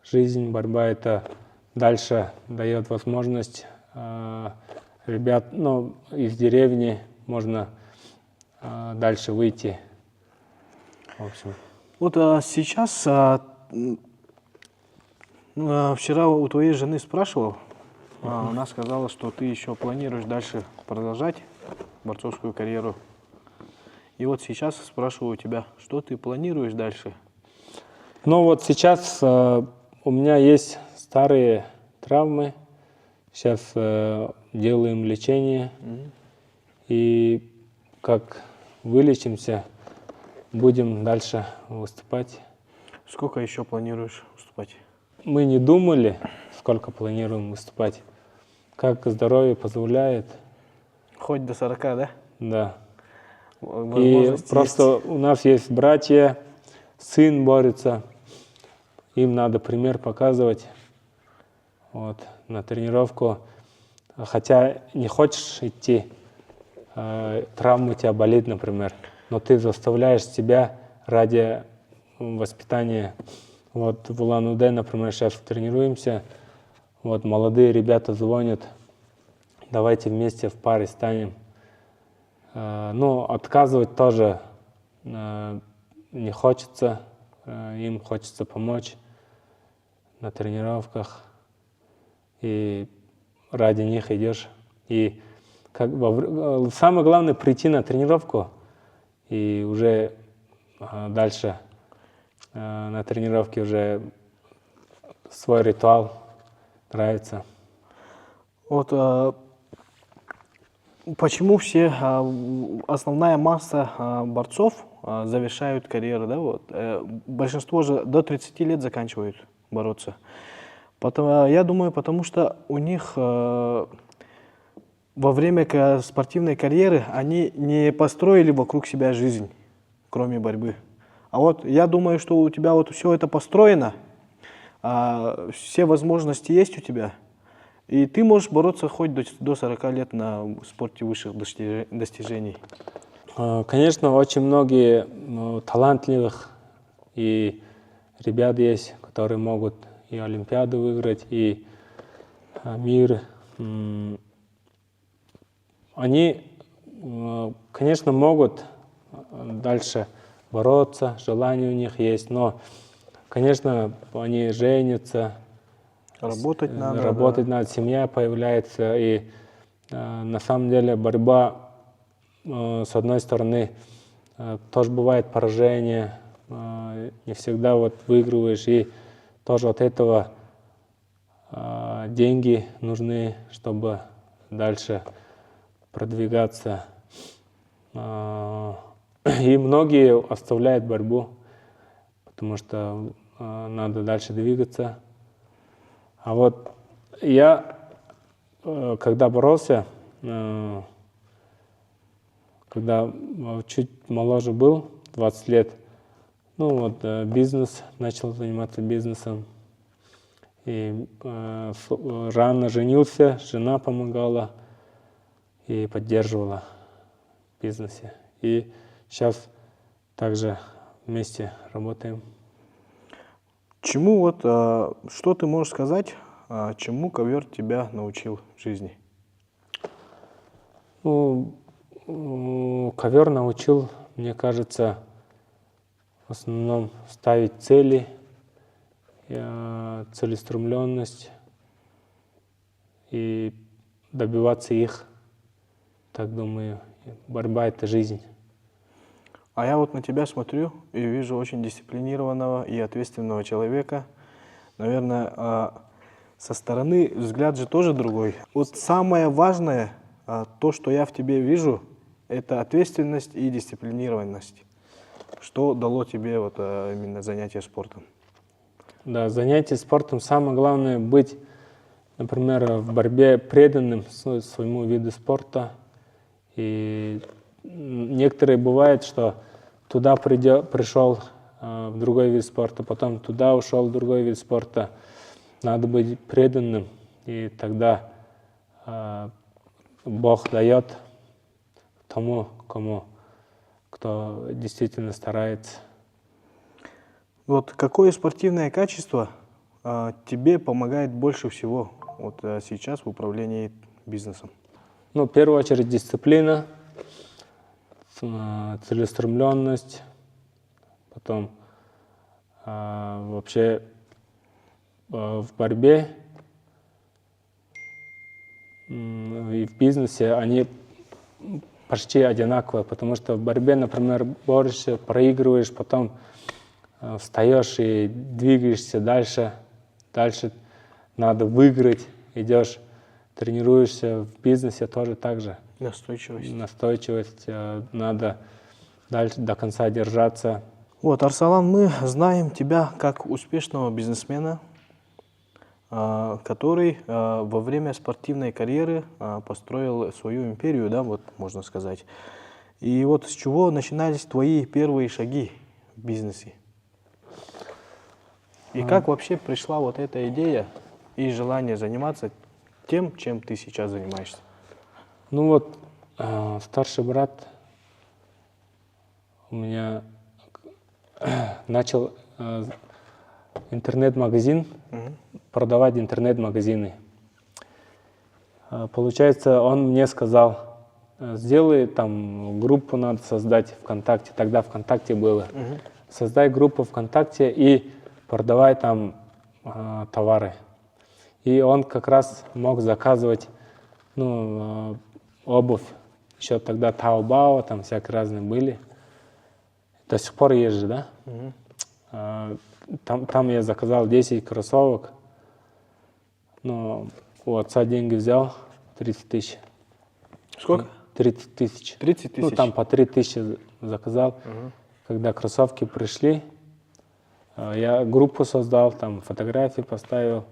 S9: жизнь, борьба — это дальше дает возможность ребят, ну, из деревни можно дальше выйти. В общем.
S1: Вот сейчас, вчера у твоей жены спрашивал, она сказала, что ты еще планируешь дальше продолжать борцовскую карьеру. И вот сейчас спрашиваю у тебя, что ты планируешь дальше?
S9: Ну вот сейчас у меня есть старые травмы, сейчас делаем лечение, и как вылечимся, будем дальше выступать.
S1: Сколько еще планируешь выступать?
S9: Мы не думали, сколько планируем выступать, как здоровье позволяет.
S1: Хоть до 40, да?
S9: Да. И
S1: Возможность
S9: просто
S1: есть.
S9: у нас есть братья, сын борется, им надо пример показывать вот, на тренировку. Хотя не хочешь идти, травма у тебя болит, например, но ты заставляешь себя ради воспитания. Вот в Улан-Удэ, например, сейчас тренируемся, вот молодые ребята звонят, давайте вместе в паре станем. Ну, отказывать тоже не хочется, им хочется помочь на тренировках, и ради них идешь. И самое главное — прийти на тренировку, и уже дальше на тренировке уже свой ритуал нравится.
S1: Вот почему все, основная масса борцов завершают карьеру, да, вот. Большинство же до 30 лет заканчивают бороться. Я думаю, потому что у них во время спортивной карьеры они не построили вокруг себя жизнь, кроме борьбы. А вот я думаю, что у тебя вот все это построено, все возможности есть у тебя, и ты можешь бороться хоть до 40 лет на спорте высших достижений.
S9: Конечно, очень многие талантливых и ребят есть, которые могут и Олимпиаду выиграть, и мир. Они, конечно, могут дальше бороться, желание у них есть, но, конечно, они женятся,
S1: Работать надо.
S9: работать надо, семья появляется, и на самом деле борьба, с одной стороны, тоже бывает поражение, не всегда вот выигрываешь, и тоже от этого деньги нужны, чтобы дальше продвигаться. И многие оставляют борьбу, потому что надо дальше двигаться. А вот я, когда боролся, когда чуть моложе был, 20 лет, ну вот бизнес, начал заниматься бизнесом. И рано женился, жена помогала и поддерживала в бизнесе. И сейчас также вместе работаем.
S1: Чему вот, что ты можешь сказать, чему ковер тебя научил в жизни?
S9: Ну, ковер научил, мне кажется, в основном ставить цели, целеустремленность и добиваться их. Так думаю, борьба — это жизнь.
S1: А я вот на тебя смотрю и вижу очень дисциплинированного и ответственного человека. Наверное, со стороны взгляд же тоже другой. Вот самое важное, то, что я в тебе вижу, это ответственность и дисциплинированность. Что дало тебе вот именно занятие спортом?
S9: Да, занятие спортом самое главное — быть, например, в борьбе преданным своему виду спорта. И некоторые бывает, что туда пришел в другой вид спорта, потом туда ушел в другой вид спорта. Надо быть преданным, и тогда Бог дает тому, кто действительно старается.
S1: Вот какое спортивное качество тебе помогает больше всего вот сейчас в управлении бизнесом?
S9: Ну, в первую очередь, дисциплина, целеустремленность, потом вообще в борьбе и в бизнесе они почти одинаковые, потому что в борьбе, например, борешься, проигрываешь, потом встаешь и двигаешься дальше. Дальше надо выиграть, идешь, тренируешься. В бизнесе тоже так же.
S1: Настойчивость.
S9: Настойчивость, надо дальше до конца держаться.
S1: Вот, Арсалан, мы знаем тебя как успешного бизнесмена, который во время спортивной карьеры построил свою империю, да, вот можно сказать. И вот с чего начинались твои первые шаги в бизнесе? И как вообще пришла вот эта идея и желание заниматься тем, чем ты сейчас занимаешься?
S9: Ну вот, старший брат у меня начал интернет-магазин, продавать интернет-магазины. Получается, он мне сказал, сделай там группу, надо создать ВКонтакте, тогда ВКонтакте было. Создай группу ВКонтакте и продавай там товары. И он как раз мог заказывать, ну, обувь. Еще тогда Taobao, там всякие разные были. До сих пор есть же, да? Там я заказал 10 кроссовок. Но у отца деньги взял, 30 тысяч.
S1: Сколько?
S9: 30 тысяч.
S1: 30 тысяч?
S9: Ну, там по 3 тысячи заказал. Когда кроссовки пришли, я группу создал, там фотографии поставил.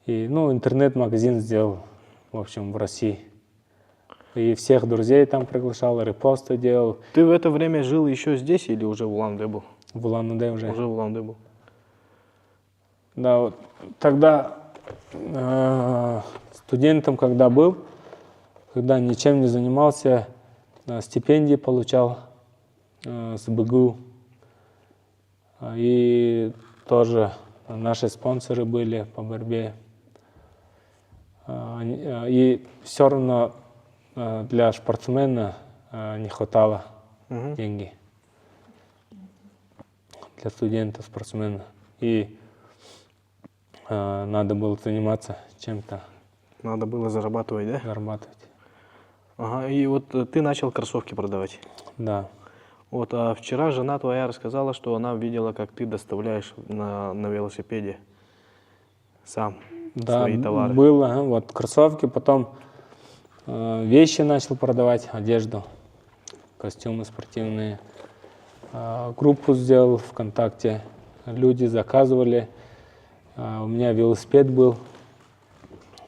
S9: И, ну, интернет-магазин сделал, в общем, в России. И всех друзей там приглашал, репосты делал.
S1: Ты в это время жил еще здесь или уже в Улан-Удэ был?
S9: В Улан-Удэ уже.
S1: Уже в Улан-Удэ был.
S9: Да, вот тогда студентом, когда был, когда ничем не занимался, стипендии получал с БГУ. И тоже наши спонсоры были по борьбе. И все равно для спортсмена не хватало деньги. Для студента, спортсмена. И надо было заниматься чем-то.
S1: Надо было зарабатывать, да?
S9: Зарабатывать.
S1: Ага, и вот ты начал кроссовки продавать.
S9: Да.
S1: Вот, а вчера жена твоя рассказала, что она видела, как ты доставляешь на велосипеде сам свои товары.
S9: Было. Вот кроссовки, потом вещи начал продавать, одежду, костюмы спортивные. Группу сделал ВКонтакте, люди заказывали. У меня велосипед был,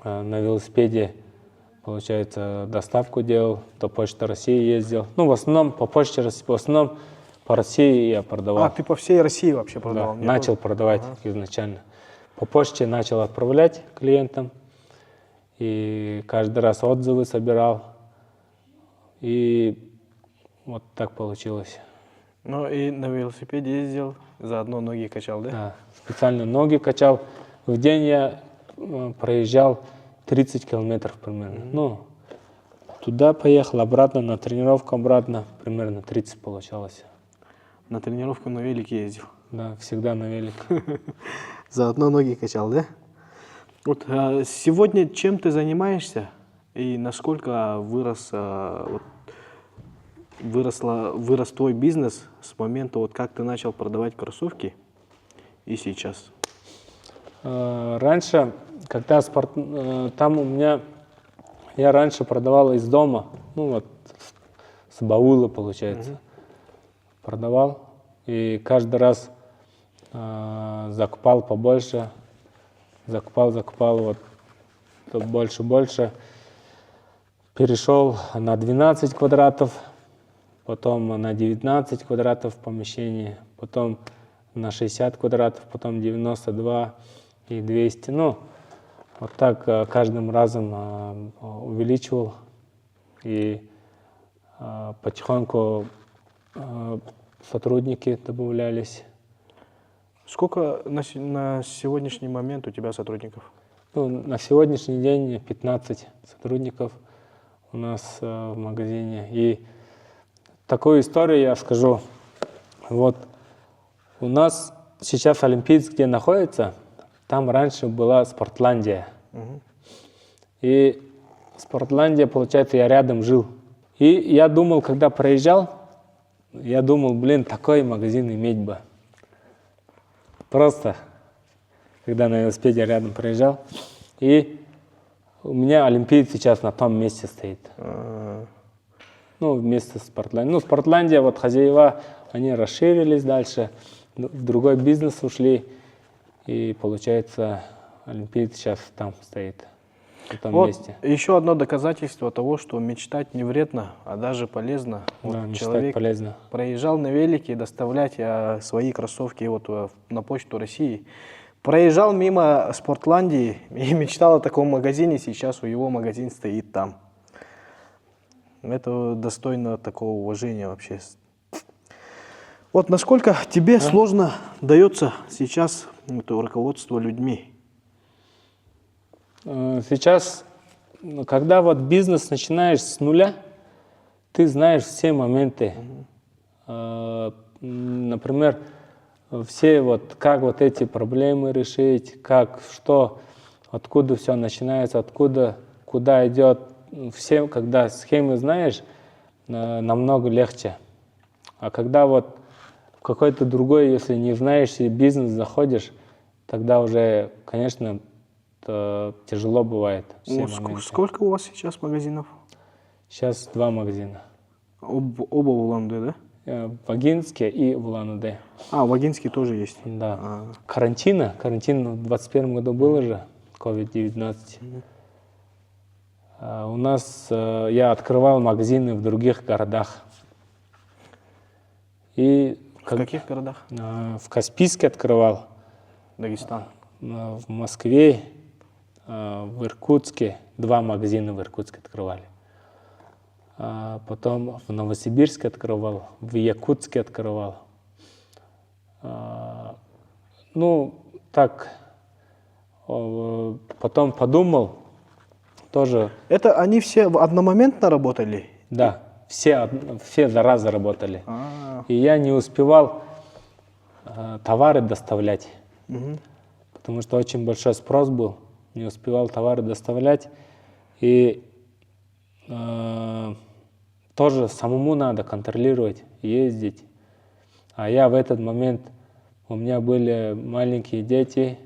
S9: на велосипеде, получается, доставку делал, до Почты России ездил. Ну, в основном по Почте России, в основном по России я продавал.
S1: А, ты по всей России вообще продавал?
S9: Да, начал продавать изначально. По почте начал отправлять клиентам, и каждый раз отзывы собирал. И вот так получилось.
S1: Ну и на велосипеде ездил, заодно ноги качал, да?
S9: Да, специально ноги качал. В день я проезжал 30 километров примерно. Ну, туда поехал, обратно, на тренировку обратно, примерно 30 получалось.
S1: На тренировку на велике ездил?
S9: Да, всегда на велик.
S1: Заодно ноги качал, да? Вот сегодня чем ты занимаешься И насколько вырос твой бизнес с момента, вот как ты начал продавать кроссовки и сейчас?
S9: Раньше, когда там у меня, я раньше продавал из дома, ну вот с баула получается, продавал. И каждый раз закупал побольше, закупал вот больше. Перешел на 12 квадратов, потом на 19 квадратов помещение, потом на 60 квадратов, потом 92 и 200. Ну, вот так каждым разом увеличивал. И потихоньку сотрудники добавлялись.
S1: Сколько на сегодняшний момент у тебя сотрудников?
S9: Ну, на сегодняшний день 15 сотрудников у нас в магазине. И такую историю я скажу. Вот у нас сейчас Олимпийск, где находится, там раньше была Спортландия. И Спортландия, получается, я рядом жил. И я думал, когда проезжал, я думал, блин, такой магазин иметь бы. Просто, когда на велосипеде рядом проезжал. И у меня Олимпиец сейчас на том месте стоит. Ну, вместе с Спортландией. Ну, Спортландия, вот хозяева, они расширились дальше, в другой бизнес ушли. И получается, Олимпиец сейчас там стоит. На том
S1: Вот
S9: месте.
S1: еще одно доказательство того, что мечтать не вредно, а даже полезно.
S9: Да,
S1: Вот
S9: мечтать
S1: человек
S9: полезно.
S1: проезжал на велике доставлять свои кроссовки вот на Почту России. Проезжал мимо Спортландии и мечтал о таком магазине, сейчас у его магазин стоит там. Это достойно такого уважения вообще. Вот насколько тебе сложно дается сейчас это руководство людьми?
S9: Сейчас, когда вот бизнес начинаешь с нуля, ты знаешь все моменты. Например, все вот как вот эти проблемы решить, как, что, откуда все начинается, откуда, куда идет. Все, когда схемы знаешь, намного легче. А когда вот в какой-то другой, если не знаешь, и бизнес заходишь, тогда уже, конечно, тяжело бывает. Все
S1: Сколько у вас сейчас магазинов?
S9: Сейчас 2 магазина.
S1: Оба в Улан-Удэ, да?
S9: В Агинске и в Улан-Удэ.
S1: А, в Агинске тоже есть?
S9: Да. Карантин в 2021 году был уже, COVID-19. У нас, я открывал магазины в других городах. И
S1: в каких городах?
S9: В Каспийске открывал.
S1: Дагестан.
S9: В Москве, в Иркутске. 2 магазина в Иркутске открывали. Потом в Новосибирске открывал, в Якутске открывал. Ну, так, потом подумал, тоже...
S1: Это они все одномоментно работали?
S9: Да, все за раз работали. И я не успевал товары доставлять, потому что очень большой спрос был. Не успевал товары доставлять. И тоже самому надо контролировать, ездить. А я в этот момент, у меня были маленькие дети,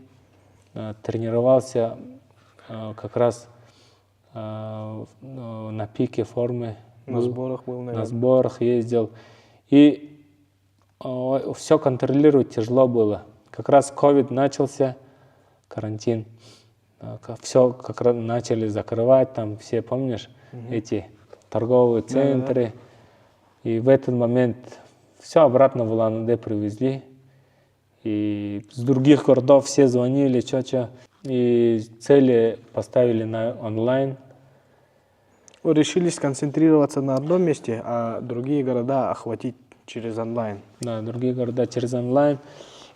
S9: тренировался как раз на пике формы.
S1: На сборах был, наверное.
S9: На сборах ездил. И все контролировать тяжело было. Как раз COVID начался, карантин. Все как раз начали закрывать, там все, помнишь, эти торговые центры. И в этот момент все обратно в Улан-Удэ привезли. И с других городов все звонили, что. И цели поставили на онлайн.
S1: Вы решили сконцентрироваться на одном месте, а другие города охватить через онлайн?
S9: Да, другие города через онлайн.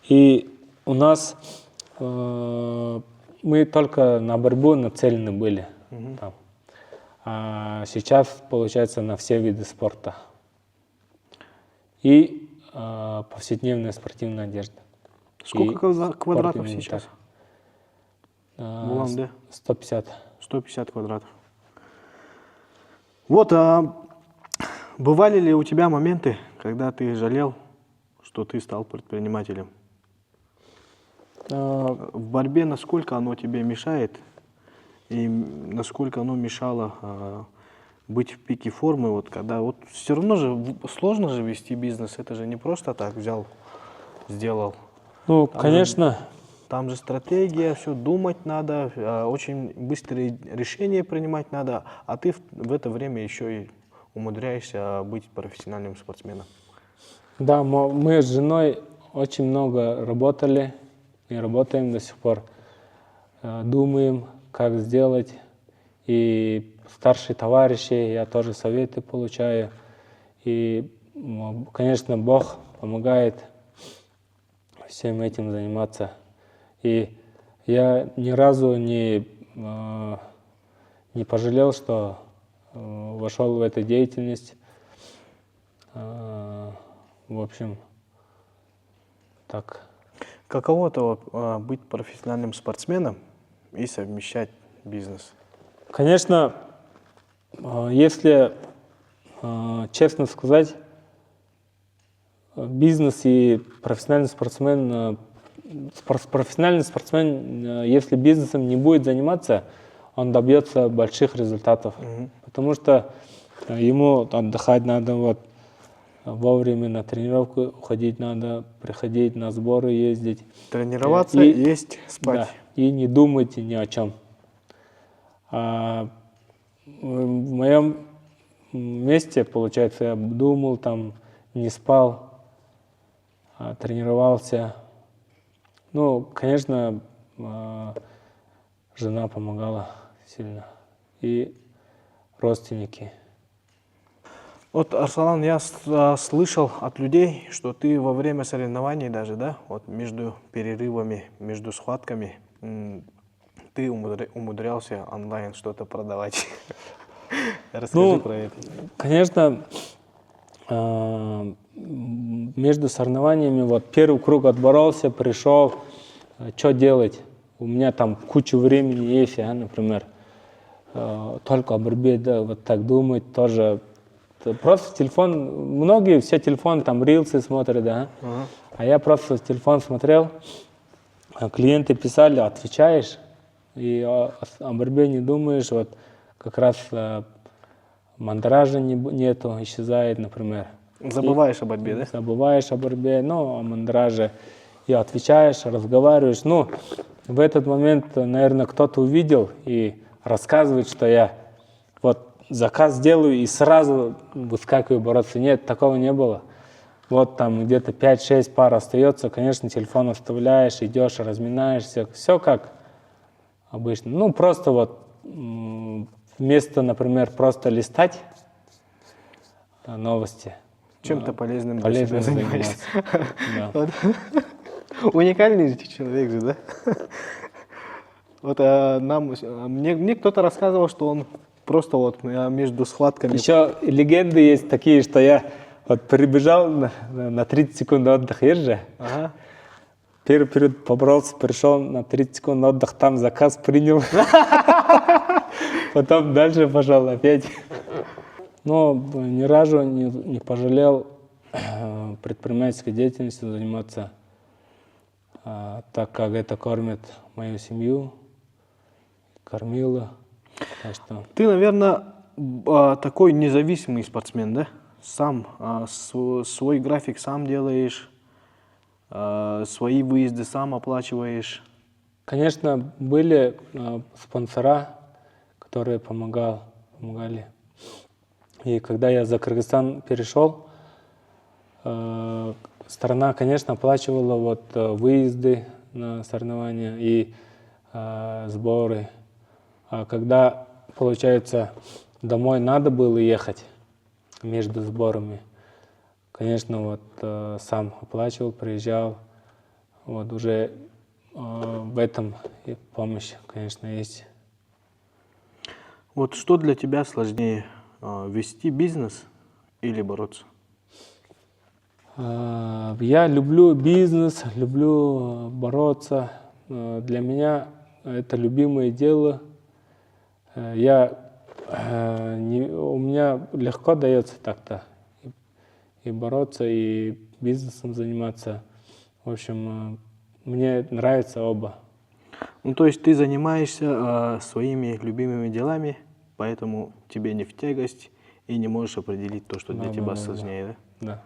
S9: И у нас мы только на борьбу нацелены были. Там. А сейчас, получается, на все виды спорта. И повседневная спортивная одежда.
S1: Сколько квадратов сейчас?
S9: В Улан-Удэ 150.
S1: 150 квадратов. Вот, а бывали ли у тебя моменты, когда ты жалел, что ты стал предпринимателем? В борьбе насколько оно тебе мешает и насколько оно мешало быть в пике формы, вот когда вот все равно же сложно же вести бизнес, это же не просто так взял, сделал.
S9: Ну,
S1: Там
S9: конечно,
S1: Там же стратегия, все думать надо, очень быстрые решения принимать надо, а ты в это время еще и умудряешься быть профессиональным спортсменом.
S9: да, мы с женой очень много работали и работаем до сих пор. Думаем, как сделать. И старшие товарищи, я тоже советы получаю. И, конечно, Бог помогает всем этим заниматься. И я ни разу не пожалел, что вошел в эту деятельность. В общем, так.
S1: Каково-то быть профессиональным спортсменом и совмещать бизнес?
S9: Конечно, если честно сказать, бизнес и профессиональный спортсмен, если бизнесом не будет заниматься, он добьется больших результатов. Потому что ему отдыхать надо, вот, вовремя на тренировку уходить надо, приходить на сборы, ездить.
S1: Тренироваться, есть, спать.
S9: Да, и не думать ни о чем. А в моем месте, получается, я думал, там, не спал, тренировался. Ну, конечно, жена помогала сильно. И родственники.
S1: Вот, Арслан, я слышал от людей, что ты во время соревнований даже, да, вот между перерывами, между схватками, ты умудрялся онлайн что-то продавать. Расскажи про это.
S9: Конечно, между соревнованиями, вот первый круг отборолся, пришел, что делать? У меня там куча времени есть, например, только о борьбе, да, вот так думать тоже. Просто телефон, многие все телефон, там рилсы смотрят, да, а я просто телефон смотрел, клиенты писали, отвечаешь, и о борьбе не думаешь, вот как раз мандража нету, исчезает, например.
S1: Забываешь о борьбе, да?
S9: Забываешь о борьбе, ну, о мандраже, и отвечаешь, разговариваешь. Ну, в этот момент, наверное, кто-то увидел и рассказывает, что я вот заказ делаю и сразу выскакиваю бороться. Нет, такого не было. Вот там где-то 5-6 пар остается, конечно, телефон оставляешь, идешь, разминаешься. Все как обычно. Ну, просто вот вместо, например, просто листать новости.
S1: Чем-то полезным для
S9: Полезно
S1: себя занимаешься.
S9: Да.
S1: Вот. Уникальный же человек же, да? Вот мне кто-то рассказывал, что он просто вот между схватками...
S9: Еще легенды есть такие, что я вот прибежал на 30 секунд отдых, есть же?
S1: Ага.
S9: Первый период побрался, пришел на 30 секунд отдых, там заказ принял. Потом дальше пошел опять. Но ни разу не пожалел предпринимательской деятельностью заниматься, так как это кормит мою семью, кормила. Так что...
S1: Ты, наверное, такой независимый спортсмен, да? Сам свой график сам делаешь, свои выезды сам оплачиваешь. Конечно,
S9: были спонсора, которые помогали. И когда я за Кыргызстан перешел, страна, конечно, оплачивала вот выезды на соревнования и сборы. А когда, получается, домой надо было ехать между сборами, конечно, вот сам оплачивал, приезжал. Вот уже в этом и помощь, конечно, есть.
S1: Вот что для тебя сложнее, вести бизнес или бороться?
S9: Я люблю бизнес, люблю бороться. Для меня это любимое дело. Я У меня легко дается так-то и бороться, и бизнесом заниматься. В общем, мне нравится оба.
S1: Ну, то есть ты занимаешься своими любимыми делами, поэтому тебе не в тягость и не можешь определить то, что для тебя сложнее, да?
S9: Да.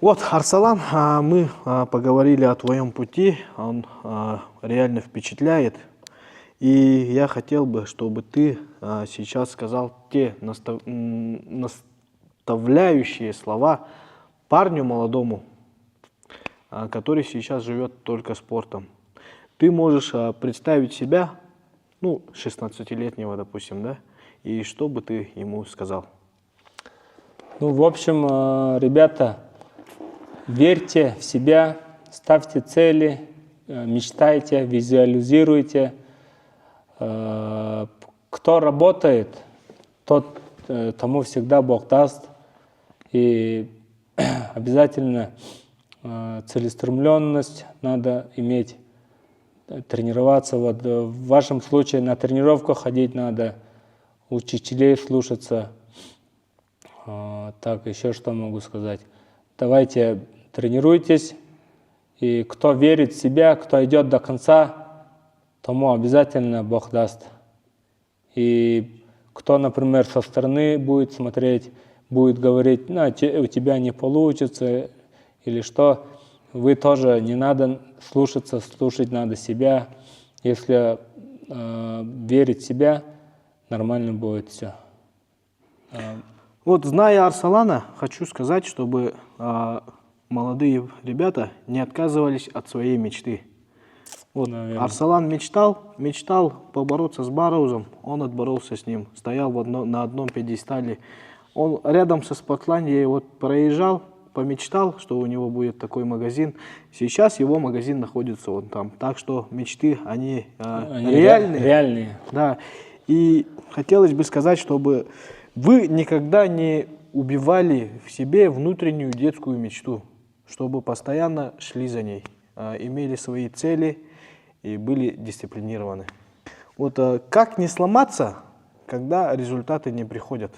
S1: Вот, Арсалан, мы поговорили о твоем пути, он реально впечатляет. И я хотел бы, чтобы ты сейчас сказал те наставляющие слова парню молодому, который сейчас живет только спортом. Ты можешь представить себя, ну, 16-летнего, допустим, да, и что бы ты ему сказал?
S9: Ну, в общем, ребята, верьте в себя, ставьте цели, мечтайте, визуализируйте. Кто работает, тому всегда Бог даст. И обязательно целеустремленность надо иметь, тренироваться. Вот в вашем случае на тренировку ходить надо, учителей слушаться. Так, еще что могу сказать. Давайте тренируйтесь, и кто верит в себя, кто идет до конца, тому обязательно Бог даст. И кто, например, со стороны будет смотреть, будет говорить, ну, у тебя не получится, или что, вы тоже не надо слушаться, слушать надо себя. Если верить в себя, нормально будет все.
S1: Вот, зная Арсалана, хочу сказать, чтобы молодые ребята не отказывались от своей мечты. Вот, Арсалан мечтал побороться с Бараузом, он отборолся с ним, стоял на одном пьедестале. Он рядом со Спортландией вот проезжал, помечтал, что у него будет такой магазин. Сейчас его магазин находится вот там. Так что мечты, они реальные.
S9: Реальные.
S1: Да. И хотелось бы сказать, чтобы вы никогда не убивали в себе внутреннюю детскую мечту, чтобы постоянно шли за ней, имели свои цели и были дисциплинированы. Вот как не сломаться, когда результаты не приходят?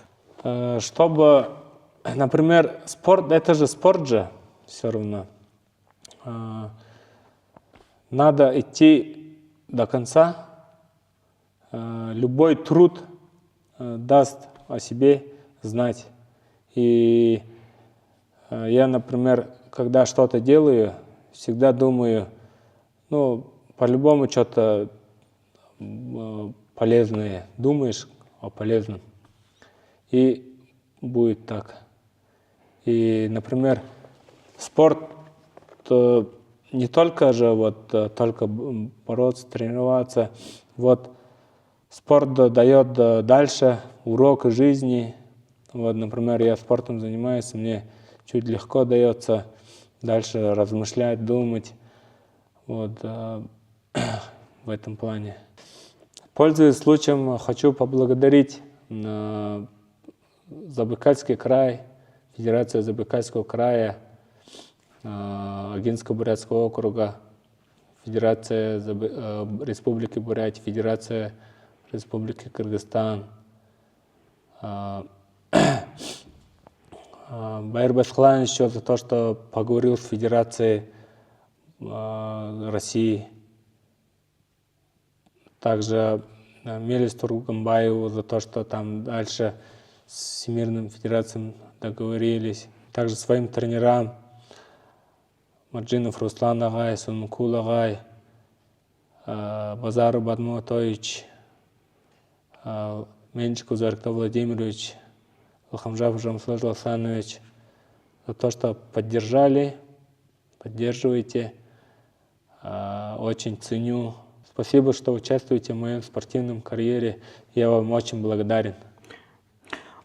S9: Чтобы, например, спорт, это же спорт же, все равно. Надо идти до конца. Любой труд даст о себе знать. И я, например, когда что-то делаю, всегда думаю, ну, по-любому что-то полезное. Думаешь о полезном. И будет так. И, например, спорт не только же вот только бороться, тренироваться. Вот спорт дает дальше уроки жизни. Вот, например, я спортом занимаюсь, мне чуть легко дается дальше размышлять, думать. Вот в этом плане. Пользуясь случаем, хочу поблагодарить Забайкальский край, Федерация Забайкальского края, Агинско-Бурятского округа, Федерация Республики Бурятия, Федерация Республики Кыргызстан, Байыр Басхлан еще за то, что поговорил с Федерацией России. Также Мелис Тургамбаеву за то, что там дальше с Всемирным Федерацией договорились. Также своим тренерам Марджинов Руслан Агай, Сунмукул Агай, Базару Бадмутович, Менчиков Заркта Владимирович, Лхамжав Жамслаж Ласанович, за то, что поддержали, поддерживаете. Очень ценю. Спасибо, что участвуете в моем спортивном карьере. Я вам очень благодарен.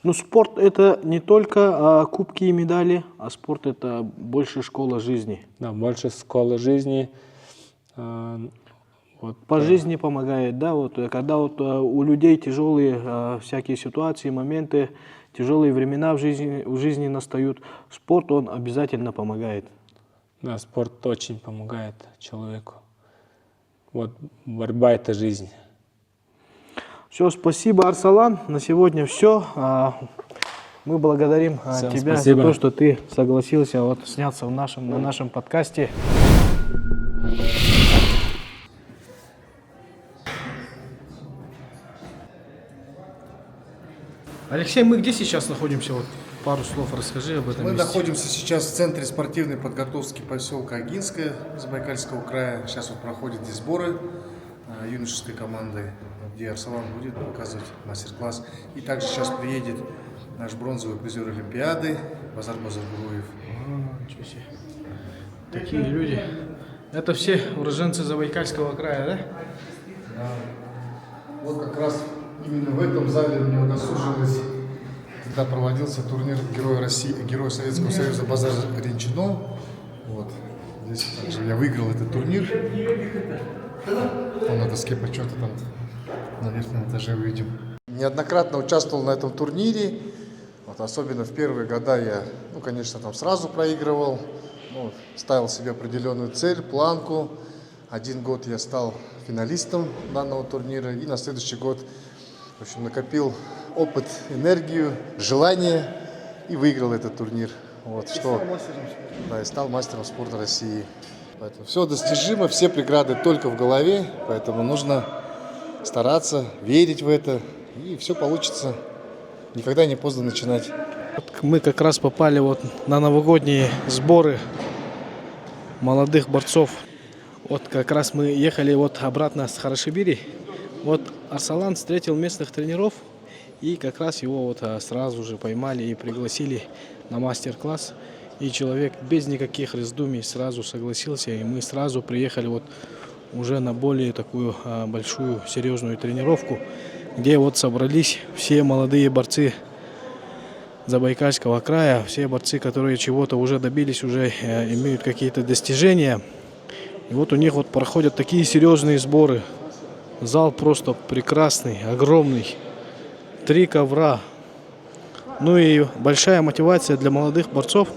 S1: Ну, спорт — это не только кубки и медали, а спорт — это больше школа жизни.
S9: Да, больше школа жизни.
S1: Вот, по жизни помогает, да, вот, когда вот у людей тяжелые всякие ситуации, моменты, тяжелые времена в жизни настают, спорт, он обязательно помогает.
S9: Да, спорт очень помогает человеку. Вот борьба — это жизнь.
S1: Все, спасибо, Арсалан. На сегодня все. Мы благодарим
S9: Всем
S1: тебя
S9: спасибо.
S1: за то, что ты согласился вот сняться на нашем подкасте. Алексей, мы где сейчас находимся? Вот пару слов расскажи об этом
S7: Мы
S1: месте.
S7: находимся сейчас в центре спортивной подготовки поселка Агинское Забайкальского края. Сейчас вот проходят здесь сборы юношеской команды, где Арсалан будет показывать мастер-класс. И также сейчас приедет наш бронзовый призер Олимпиады Базар Базаргуруев.
S1: Ничего себе. Такие люди. Это все уроженцы Забайкальского края, да?
S7: Вот как раз именно в этом зале мне удосужилось, когда проводился турнир Героя России, Героя Советского Союза Базар Ренчино. Вот. Здесь также я выиграл этот турнир. Он на доске почета там на верхнем этаже увидим. Неоднократно участвовал на этом турнире. Вот, особенно в первые года я, конечно, там сразу проигрывал. Ставил себе определенную цель, планку. Один год я стал финалистом данного турнира. И на следующий год, в общем, накопил опыт, энергию, желание и выиграл этот турнир. Вот, что, да, и стал мастером спорта России. Поэтому все достижимо, все преграды только в голове, поэтому нужно стараться, верить в это, и все получится. Никогда не поздно начинать.
S1: Мы как раз попали вот на новогодние сборы молодых борцов. Вот как раз мы ехали вот обратно с Харашибири. Вот Арсалан встретил местных тренеров, и как раз его вот сразу же поймали и пригласили на мастер-класс. И человек без никаких раздумий сразу согласился, и мы сразу приехали вот уже на более такую большую серьезную тренировку, где вот собрались все молодые борцы Забайкальского края, все борцы, которые чего-то уже добились, уже имеют какие-то достижения. И вот у них вот проходят такие серьезные сборы. Зал просто прекрасный, огромный. 3 ковра. Ну и большая мотивация для молодых борцов,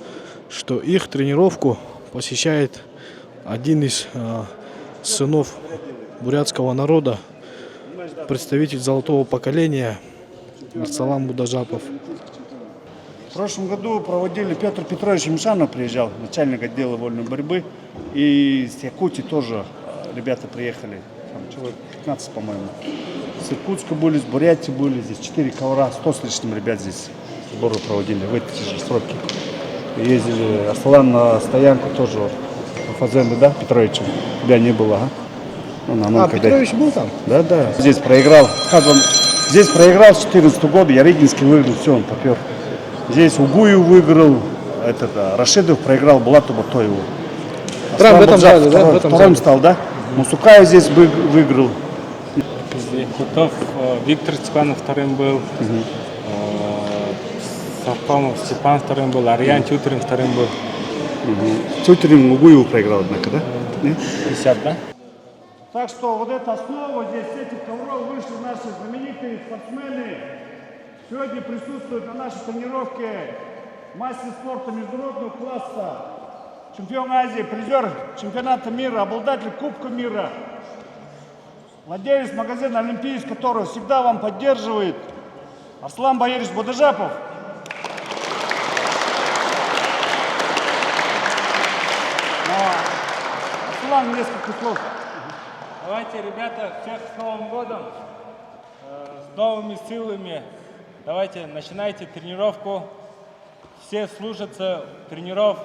S1: что их тренировку посещает один из сынов бурятского народа, представитель золотого поколения Арсалан Будажапов.
S10: В прошлом году проводили, Петр Петрович Мишанов приезжал, начальник отдела вольной борьбы, и с Якутии тоже ребята приехали, там человек 15, по-моему. С Иркутска были, с Бурятии были, здесь 4 ковра, 100 с лишним ребят здесь сборы проводили в эти же сроки. Ездили, Арсалан на стоянку тоже, в Фазенде, да, Петровича? Тебя не было, а?
S1: Петрович был там?
S10: Да. Здесь проиграл. Здесь проиграл с 2014 года, я Регинский выиграл, все, он попер. Здесь Угуев выиграл, Рашидов проиграл Булату Батоеву.
S1: Прям в этом зале, да?
S10: Вторым стал, да? Мусукаев здесь выиграл.
S9: Хутов, Виктор Степанов вторым был. Саркомов Степан вторым был, Арьян Тютерин вторым был.
S10: Тютерин Угуеву проиграл, однако, да?
S9: 50, да?
S10: Так что вот эта основа, здесь с этих ковров вышли наши знаменитые спортсмены. Сегодня присутствует на нашей тренировке мастер спорта международного класса, чемпион Азии, призер чемпионата мира, обладатель Кубка мира, владелец магазина «Олимпийский», который всегда вам поддерживает, Арслан Баирич Будажапов. Арслан, несколько слов.
S9: Давайте, ребята, всех с Новым годом, с новыми силами. Давайте, начинайте тренировку. Все слушаются тренеров.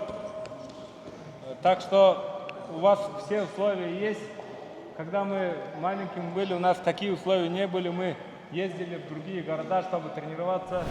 S9: Так что у вас все условия есть. Когда мы маленькими были, у нас такие условия не были. Мы ездили в другие города, чтобы тренироваться.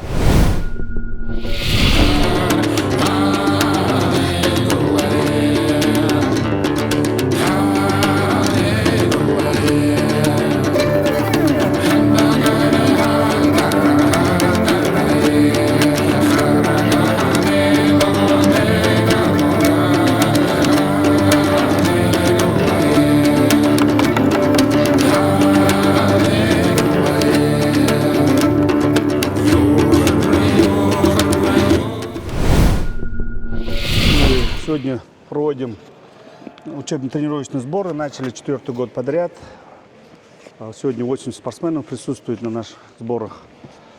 S10: Сегодня проводим учебно-тренировочные сборы, начали 4-й год подряд. Сегодня 8 спортсменов присутствует на наших сборах.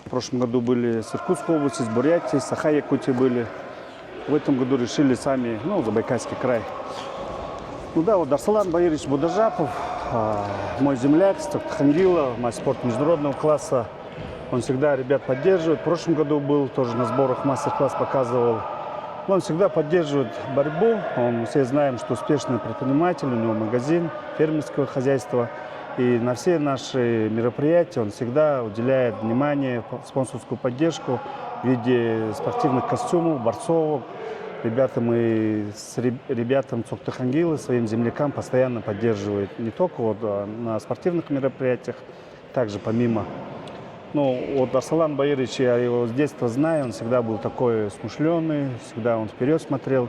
S10: В прошлом году были с Иркутской области, с Бурятии, с Саха-Якутии были. В этом году решили сами, Забайкальский край. Ну да, вот Арсалан Баирович Будажапов, мой земляк, с Токтахангила, мастер спорта международного класса. Он всегда ребят поддерживает. В прошлом году был тоже на сборах, мастер-класс показывал. Он всегда поддерживает борьбу. Все знаем, что успешный предприниматель, у него магазин фермерского хозяйства. И на все наши мероприятия он всегда уделяет внимание, спонсорскую поддержку в виде спортивных костюмов, борцовок. Мы с ребятами Токтахангила, своим землякам постоянно поддерживают не только на спортивных мероприятиях, также помимо. Арсалан Баирович, я его с детства знаю, он всегда был такой смышленый, всегда он вперед смотрел.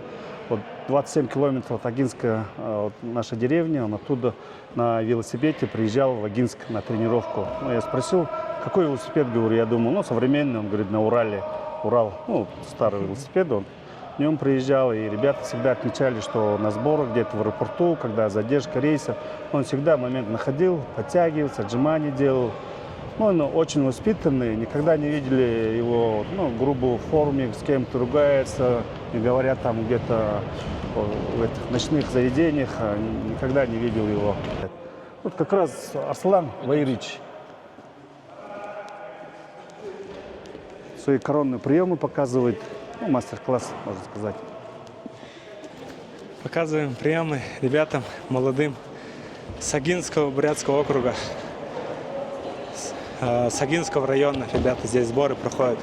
S10: 27 километров от Агинска, наша деревня, он оттуда на велосипеде приезжал в Агинск на тренировку. Я спросил, какой велосипед, говорю, я думал, современный, он говорит, на Урале, Урал, старый велосипед, он в нем приезжал, и ребята всегда отмечали, что на сборах где-то в аэропорту, когда задержка рейса, он всегда момент находил, подтягивался, отжимания делал. Он очень воспитанный, никогда не видели его грубо в форме, с кем-то ругается, не говорят там где-то в этих ночных заведениях, никогда не видел его. Вот как раз Арсалан Баирович свои коронные приемы показывает, мастер-класс, можно сказать.
S9: Показываем приемы ребятам молодым с Агинского Бурятского округа. С Агинского района ребята здесь сборы проходят.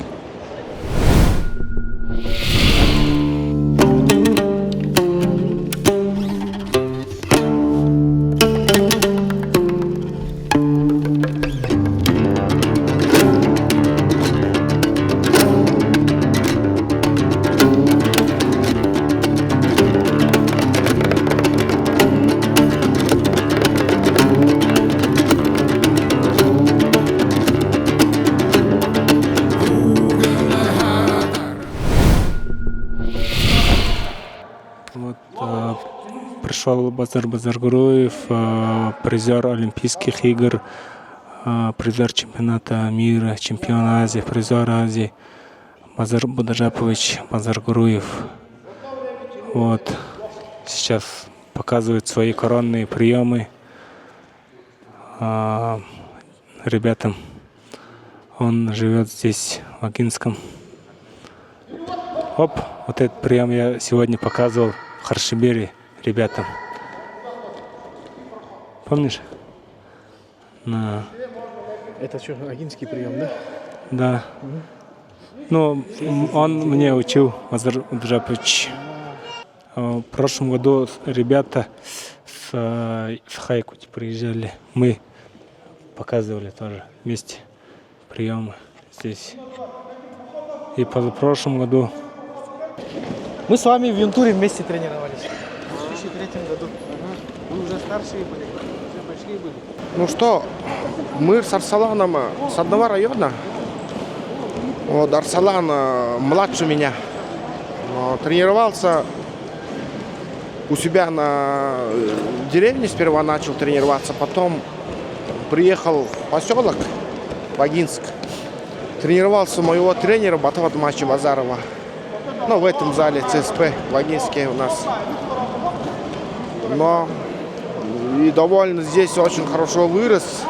S9: Пришел Базар Базаргуруев, призер Олимпийских игр, призер чемпионата мира, чемпион Азии, призер Азии, Базар Будажапович Базаргуруев. Сейчас показывает свои коронные приемы ребятам. Он живет здесь, в Агинском. Вот этот прием я сегодня показывал в Харшибери ребятам. Помнишь?
S1: Это что, агинский прием, да?
S9: Да. Он мне учил, Базар Будажапович. В прошлом году ребята с Саха-Якутии приезжали. Мы показывали тоже вместе приемы здесь. И позапрошлом году
S1: мы с вами в Юнтуре вместе тренировались. В 2003 году. Вы уже старшие были, уже большие были.
S2: Мы с Арсаланом с одного района. Арсалан младше меня. Тренировался у себя на деревне, сперва начал тренироваться, потом приехал в поселок, в Агинск. Тренировался у моего тренера Батова Тмача Базарова. В этом зале ЦСП в Агинске у нас. И довольно здесь очень хорошо вырос.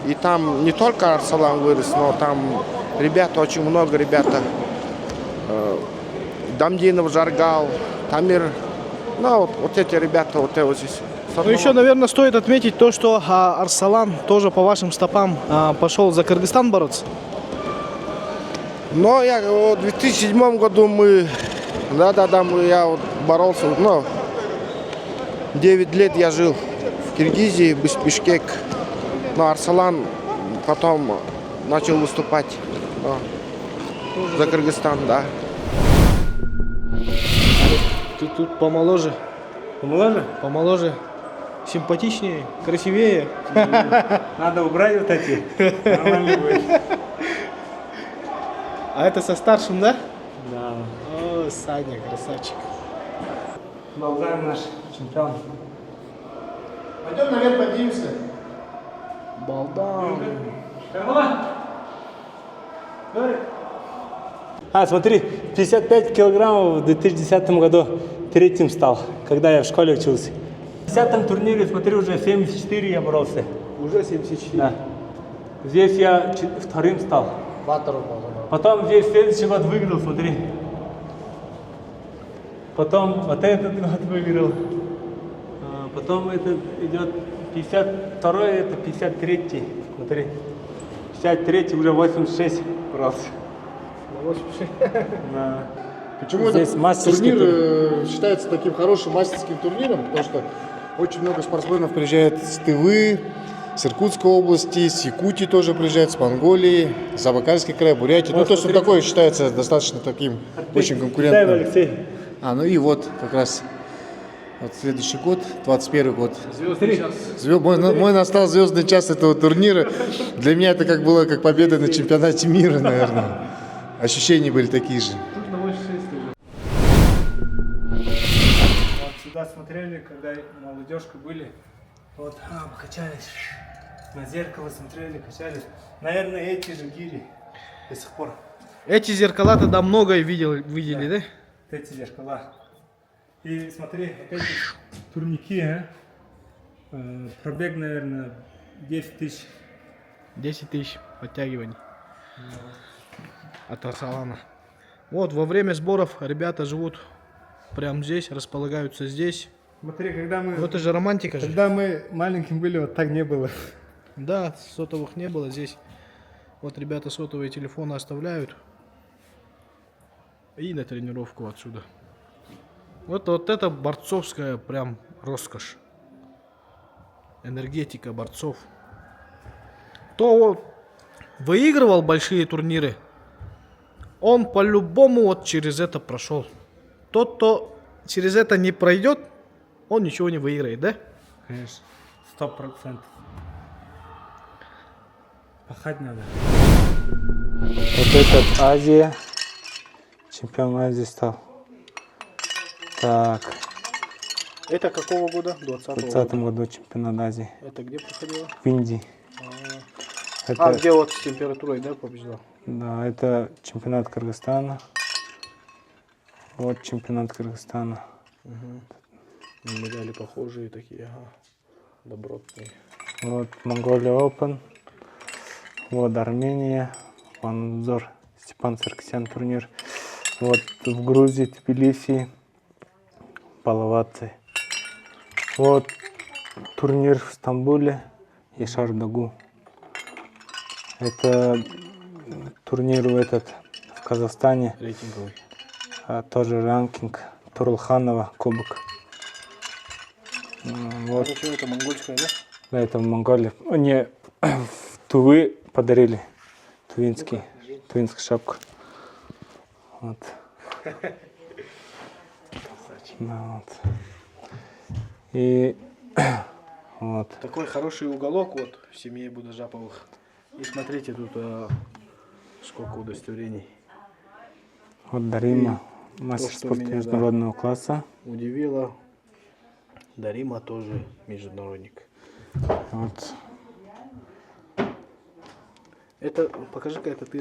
S2: И там не только Арсалан вырос, но там ребята, очень много ребята. Дамдинов, Жаргал, Тамир. Эти ребята, здесь.
S1: Еще, наверное, стоит отметить то, что Арсалан тоже по вашим стопам пошел за Кыргызстан бороться.
S2: В 2007 году я боролся. 9 лет я жил в Киргизии, Бишкек. Арсалан потом начал выступать за Кыргызстан, да.
S1: Ты тут помоложе.
S9: Помоложе?
S1: Помоложе. Симпатичнее, красивее.
S9: Надо убрать вот эти. Нормально будет.
S1: А это со старшим, да?
S9: Да.
S1: О, Саня, красавчик.
S9: Болгарин наш чемпион.
S7: Пойдем наверх, поднимемся.
S1: Балда.
S9: Смотри, 55 килограммов в 2010 году третьим стал, когда я в школе учился. В 10-м турнире, смотри, уже 74 я боролся.
S1: Уже 74.
S9: Да. Здесь я вторым стал. Потом здесь следующий год выиграл, смотри. Потом вот этот год выиграл. Потом это идет 52-й, это 53-й. Смотри. 53-й уже 86 боролся.
S1: 86.
S9: Да.
S7: Почему
S9: Здесь
S7: этот
S9: мастерский
S7: турнир считается таким хорошим мастерским турниром? Потому что очень много спортсменов приезжает с Тывы, с Иркутской области, с Якутии тоже приезжают, с Монголии, Забайкальский край, Бурятии. Ну, то, что такое считается достатно таким очень конкурентным.
S9: Алексей.
S7: Ну и вот как раз вот следующий год, 21 год.
S1: Звездный час.
S7: Мой настал звездный час этого турнира. Для меня это как было как победа на чемпионате мира, наверное. Ощущения были такие же.
S9: Вот сюда смотрели, когда молодежка были. Вот, покачались. На зеркало смотрели, качались. Наверное, эти же гири до сих пор.
S1: Эти зеркала тогда многое видели, да?
S9: Эти зеркала. И смотри, вот эти турники, пробег, наверное, 10 тысяч.
S1: 10 тысяч подтягиваний от Арсалана. Вот, во время сборов ребята живут прямо здесь, располагаются здесь.
S9: Смотри, когда мы...
S1: Вот это же романтика же.
S9: Когда мы маленьким были, вот так не было.
S1: Да, сотовых не было здесь. Вот ребята сотовые телефоны оставляют. И на тренировку отсюда. Вот это борцовская прям роскошь. Энергетика борцов. Кто выигрывал большие турниры, он по-любому вот через это прошел. Тот, кто через это не пройдет, он ничего не выиграет, да?
S9: Конечно, 100%. Пахать надо. Вот этот Азия. Чемпион Азии стал. Так.
S1: Это какого года? 20-го
S9: В 2020 году чемпионат Азии.
S1: Это где проходило?
S9: В Индии.
S1: Где вот с температурой, да, побеждал?
S9: Да, это чемпионат Кыргызстана. Вот чемпионат Кыргызстана.
S1: Медали похожие такие, ага. Добротные.
S9: Вот Монголия Open. Вот Армения. Ванзор. Степан Саркисян турнир. Вот в Грузии, Тбилиси. Палаватцы. Вот турнир в Стамбуле. Яшар Дагу. Это турнир в Казахстане.
S1: Рейтинговый.
S9: Тоже ранкинг. Турулханова кубок. Вот.
S1: Это что, это монгольская, да?
S9: Да, это в Монголии. Мне в Тувы подарили. Тувинскую шапку. Вот. Да, вот. И вот.
S1: Такой хороший уголок вот в семье Будажаповых. И смотрите, тут сколько удостоверений.
S9: Вот Дарима, мастер
S1: что
S9: спорта
S1: меня,
S9: международного класса.
S1: Удивило. Дарима тоже международник.
S9: Вот.
S1: Это, покажи-ка, это ты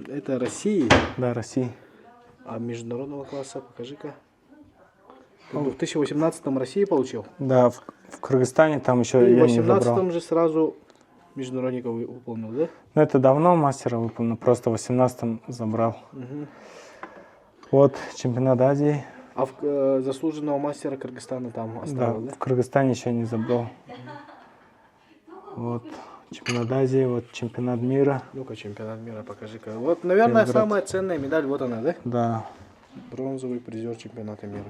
S1: это России?
S9: Да, Россия.
S1: А международного класса, покажи-ка. Ты в 2018-м России получил?
S9: Да, в Кыргызстане там еще
S1: И в
S9: я не забрал.
S1: 2018-м же сразу международника выполнил, да?
S9: Ну, это давно мастера выполнил, просто в 18-м забрал. Вот чемпионат Азии.
S1: А заслуженного мастера Кыргызстана там оставил, да?
S9: В Кыргызстане еще не забрал. Вот чемпионат Азии, вот чемпионат мира.
S1: Ну-ка, чемпионат мира, покажи-ка. Вот, наверное,
S9: Белград.
S1: самая ценная медаль, вот она, да?
S9: Да.
S1: Бронзовый призер чемпионата мира.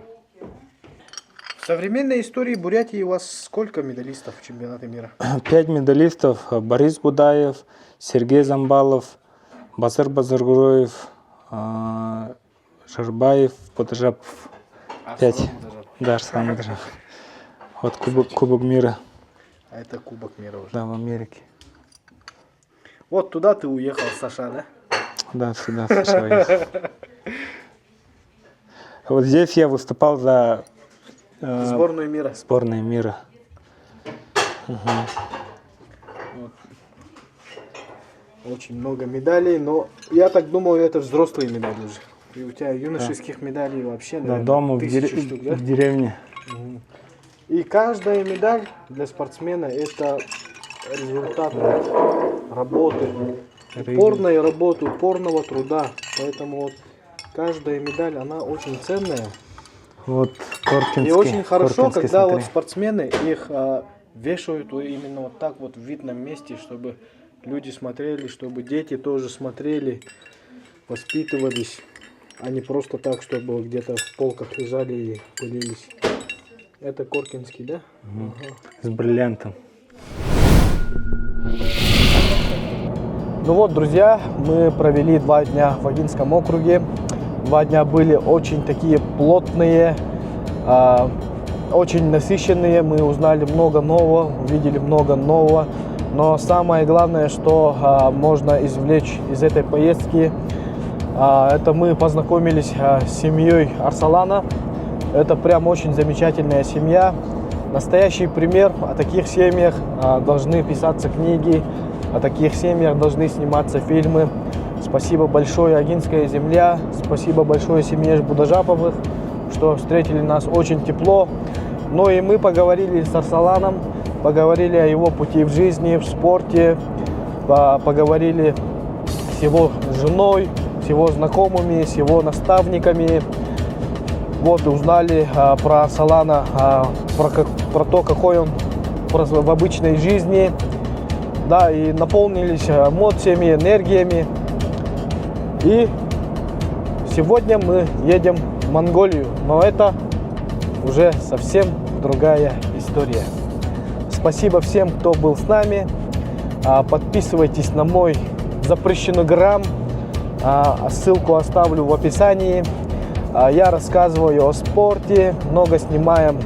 S1: В современной истории Бурятии у вас сколько медалистов в чемпионате мира?
S9: 5 медалистов. Борис Гудаев, Сергей Замбалов, Басыр Базаргуроев, Жарбаев, Подажапов. 5. Да, Арслан Подажапов. Вот Кубок мира.
S1: А это Кубок мира уже.
S9: Да, в Америке.
S1: Вот туда ты уехал, Саша, да?
S9: Да, сюда Саша уехал. Вот здесь я выступал за
S1: Сборную мира.
S9: Сборную мира.
S1: Вот. Очень много медалей, но я так думаю, это взрослые медали уже. И у тебя юношеских медалей вообще,
S9: Да,
S1: наверное,
S9: дома в
S1: 1000 штук, да?
S9: деревне.
S1: И каждая медаль для спортсмена это результат работы, упорной работы, упорного труда. Поэтому вот каждая медаль, она очень ценная.
S9: Вот Коркинский.
S1: И очень хорошо,
S9: Коркинский,
S1: когда
S9: смотри.
S1: вот спортсмены их вешают именно вот так вот в видном месте, чтобы люди смотрели, чтобы дети тоже смотрели, воспитывались, а не просто так, чтобы где-то в полках лежали и пылились. Это Коркинский, да? Ага.
S9: С бриллиантом.
S1: Ну вот, друзья, мы провели 2 дня в Агинском округе. 2 дня были очень такие плотные, очень насыщенные. Мы узнали много нового, увидели много нового. Но самое главное, что можно извлечь из этой поездки, это мы познакомились с семьей Арсалана. Это прям очень замечательная семья. Настоящий пример. О таких семьях должны писаться книги, о таких семьях должны сниматься фильмы. Спасибо большое, Агинская земля. Спасибо большое семье Будажаповых, что встретили нас очень тепло. Ну и мы поговорили с Арсаланом, поговорили о его пути в жизни, в спорте, поговорили с его женой, с его знакомыми, с его наставниками. Вот, узнали про Арсалана, про то, какой он в обычной жизни. Да, и наполнились эмоциями, энергиями. И сегодня мы едем в Монголию, но это уже совсем другая история. Спасибо всем, кто был с нами. Подписывайтесь на мой запрещенный грамм. Ссылку оставлю в описании. Я рассказываю о спорте, много снимаем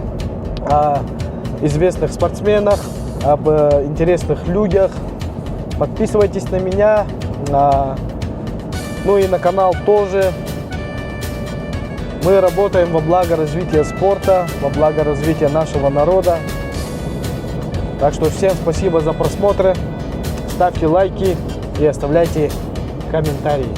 S1: о известных спортсменах, об интересных людях. Подписывайтесь на меня, ну и на канал тоже. Мы работаем во благо развития спорта, во благо развития нашего народа. Так что всем спасибо за просмотры, ставьте лайки и оставляйте комментарии.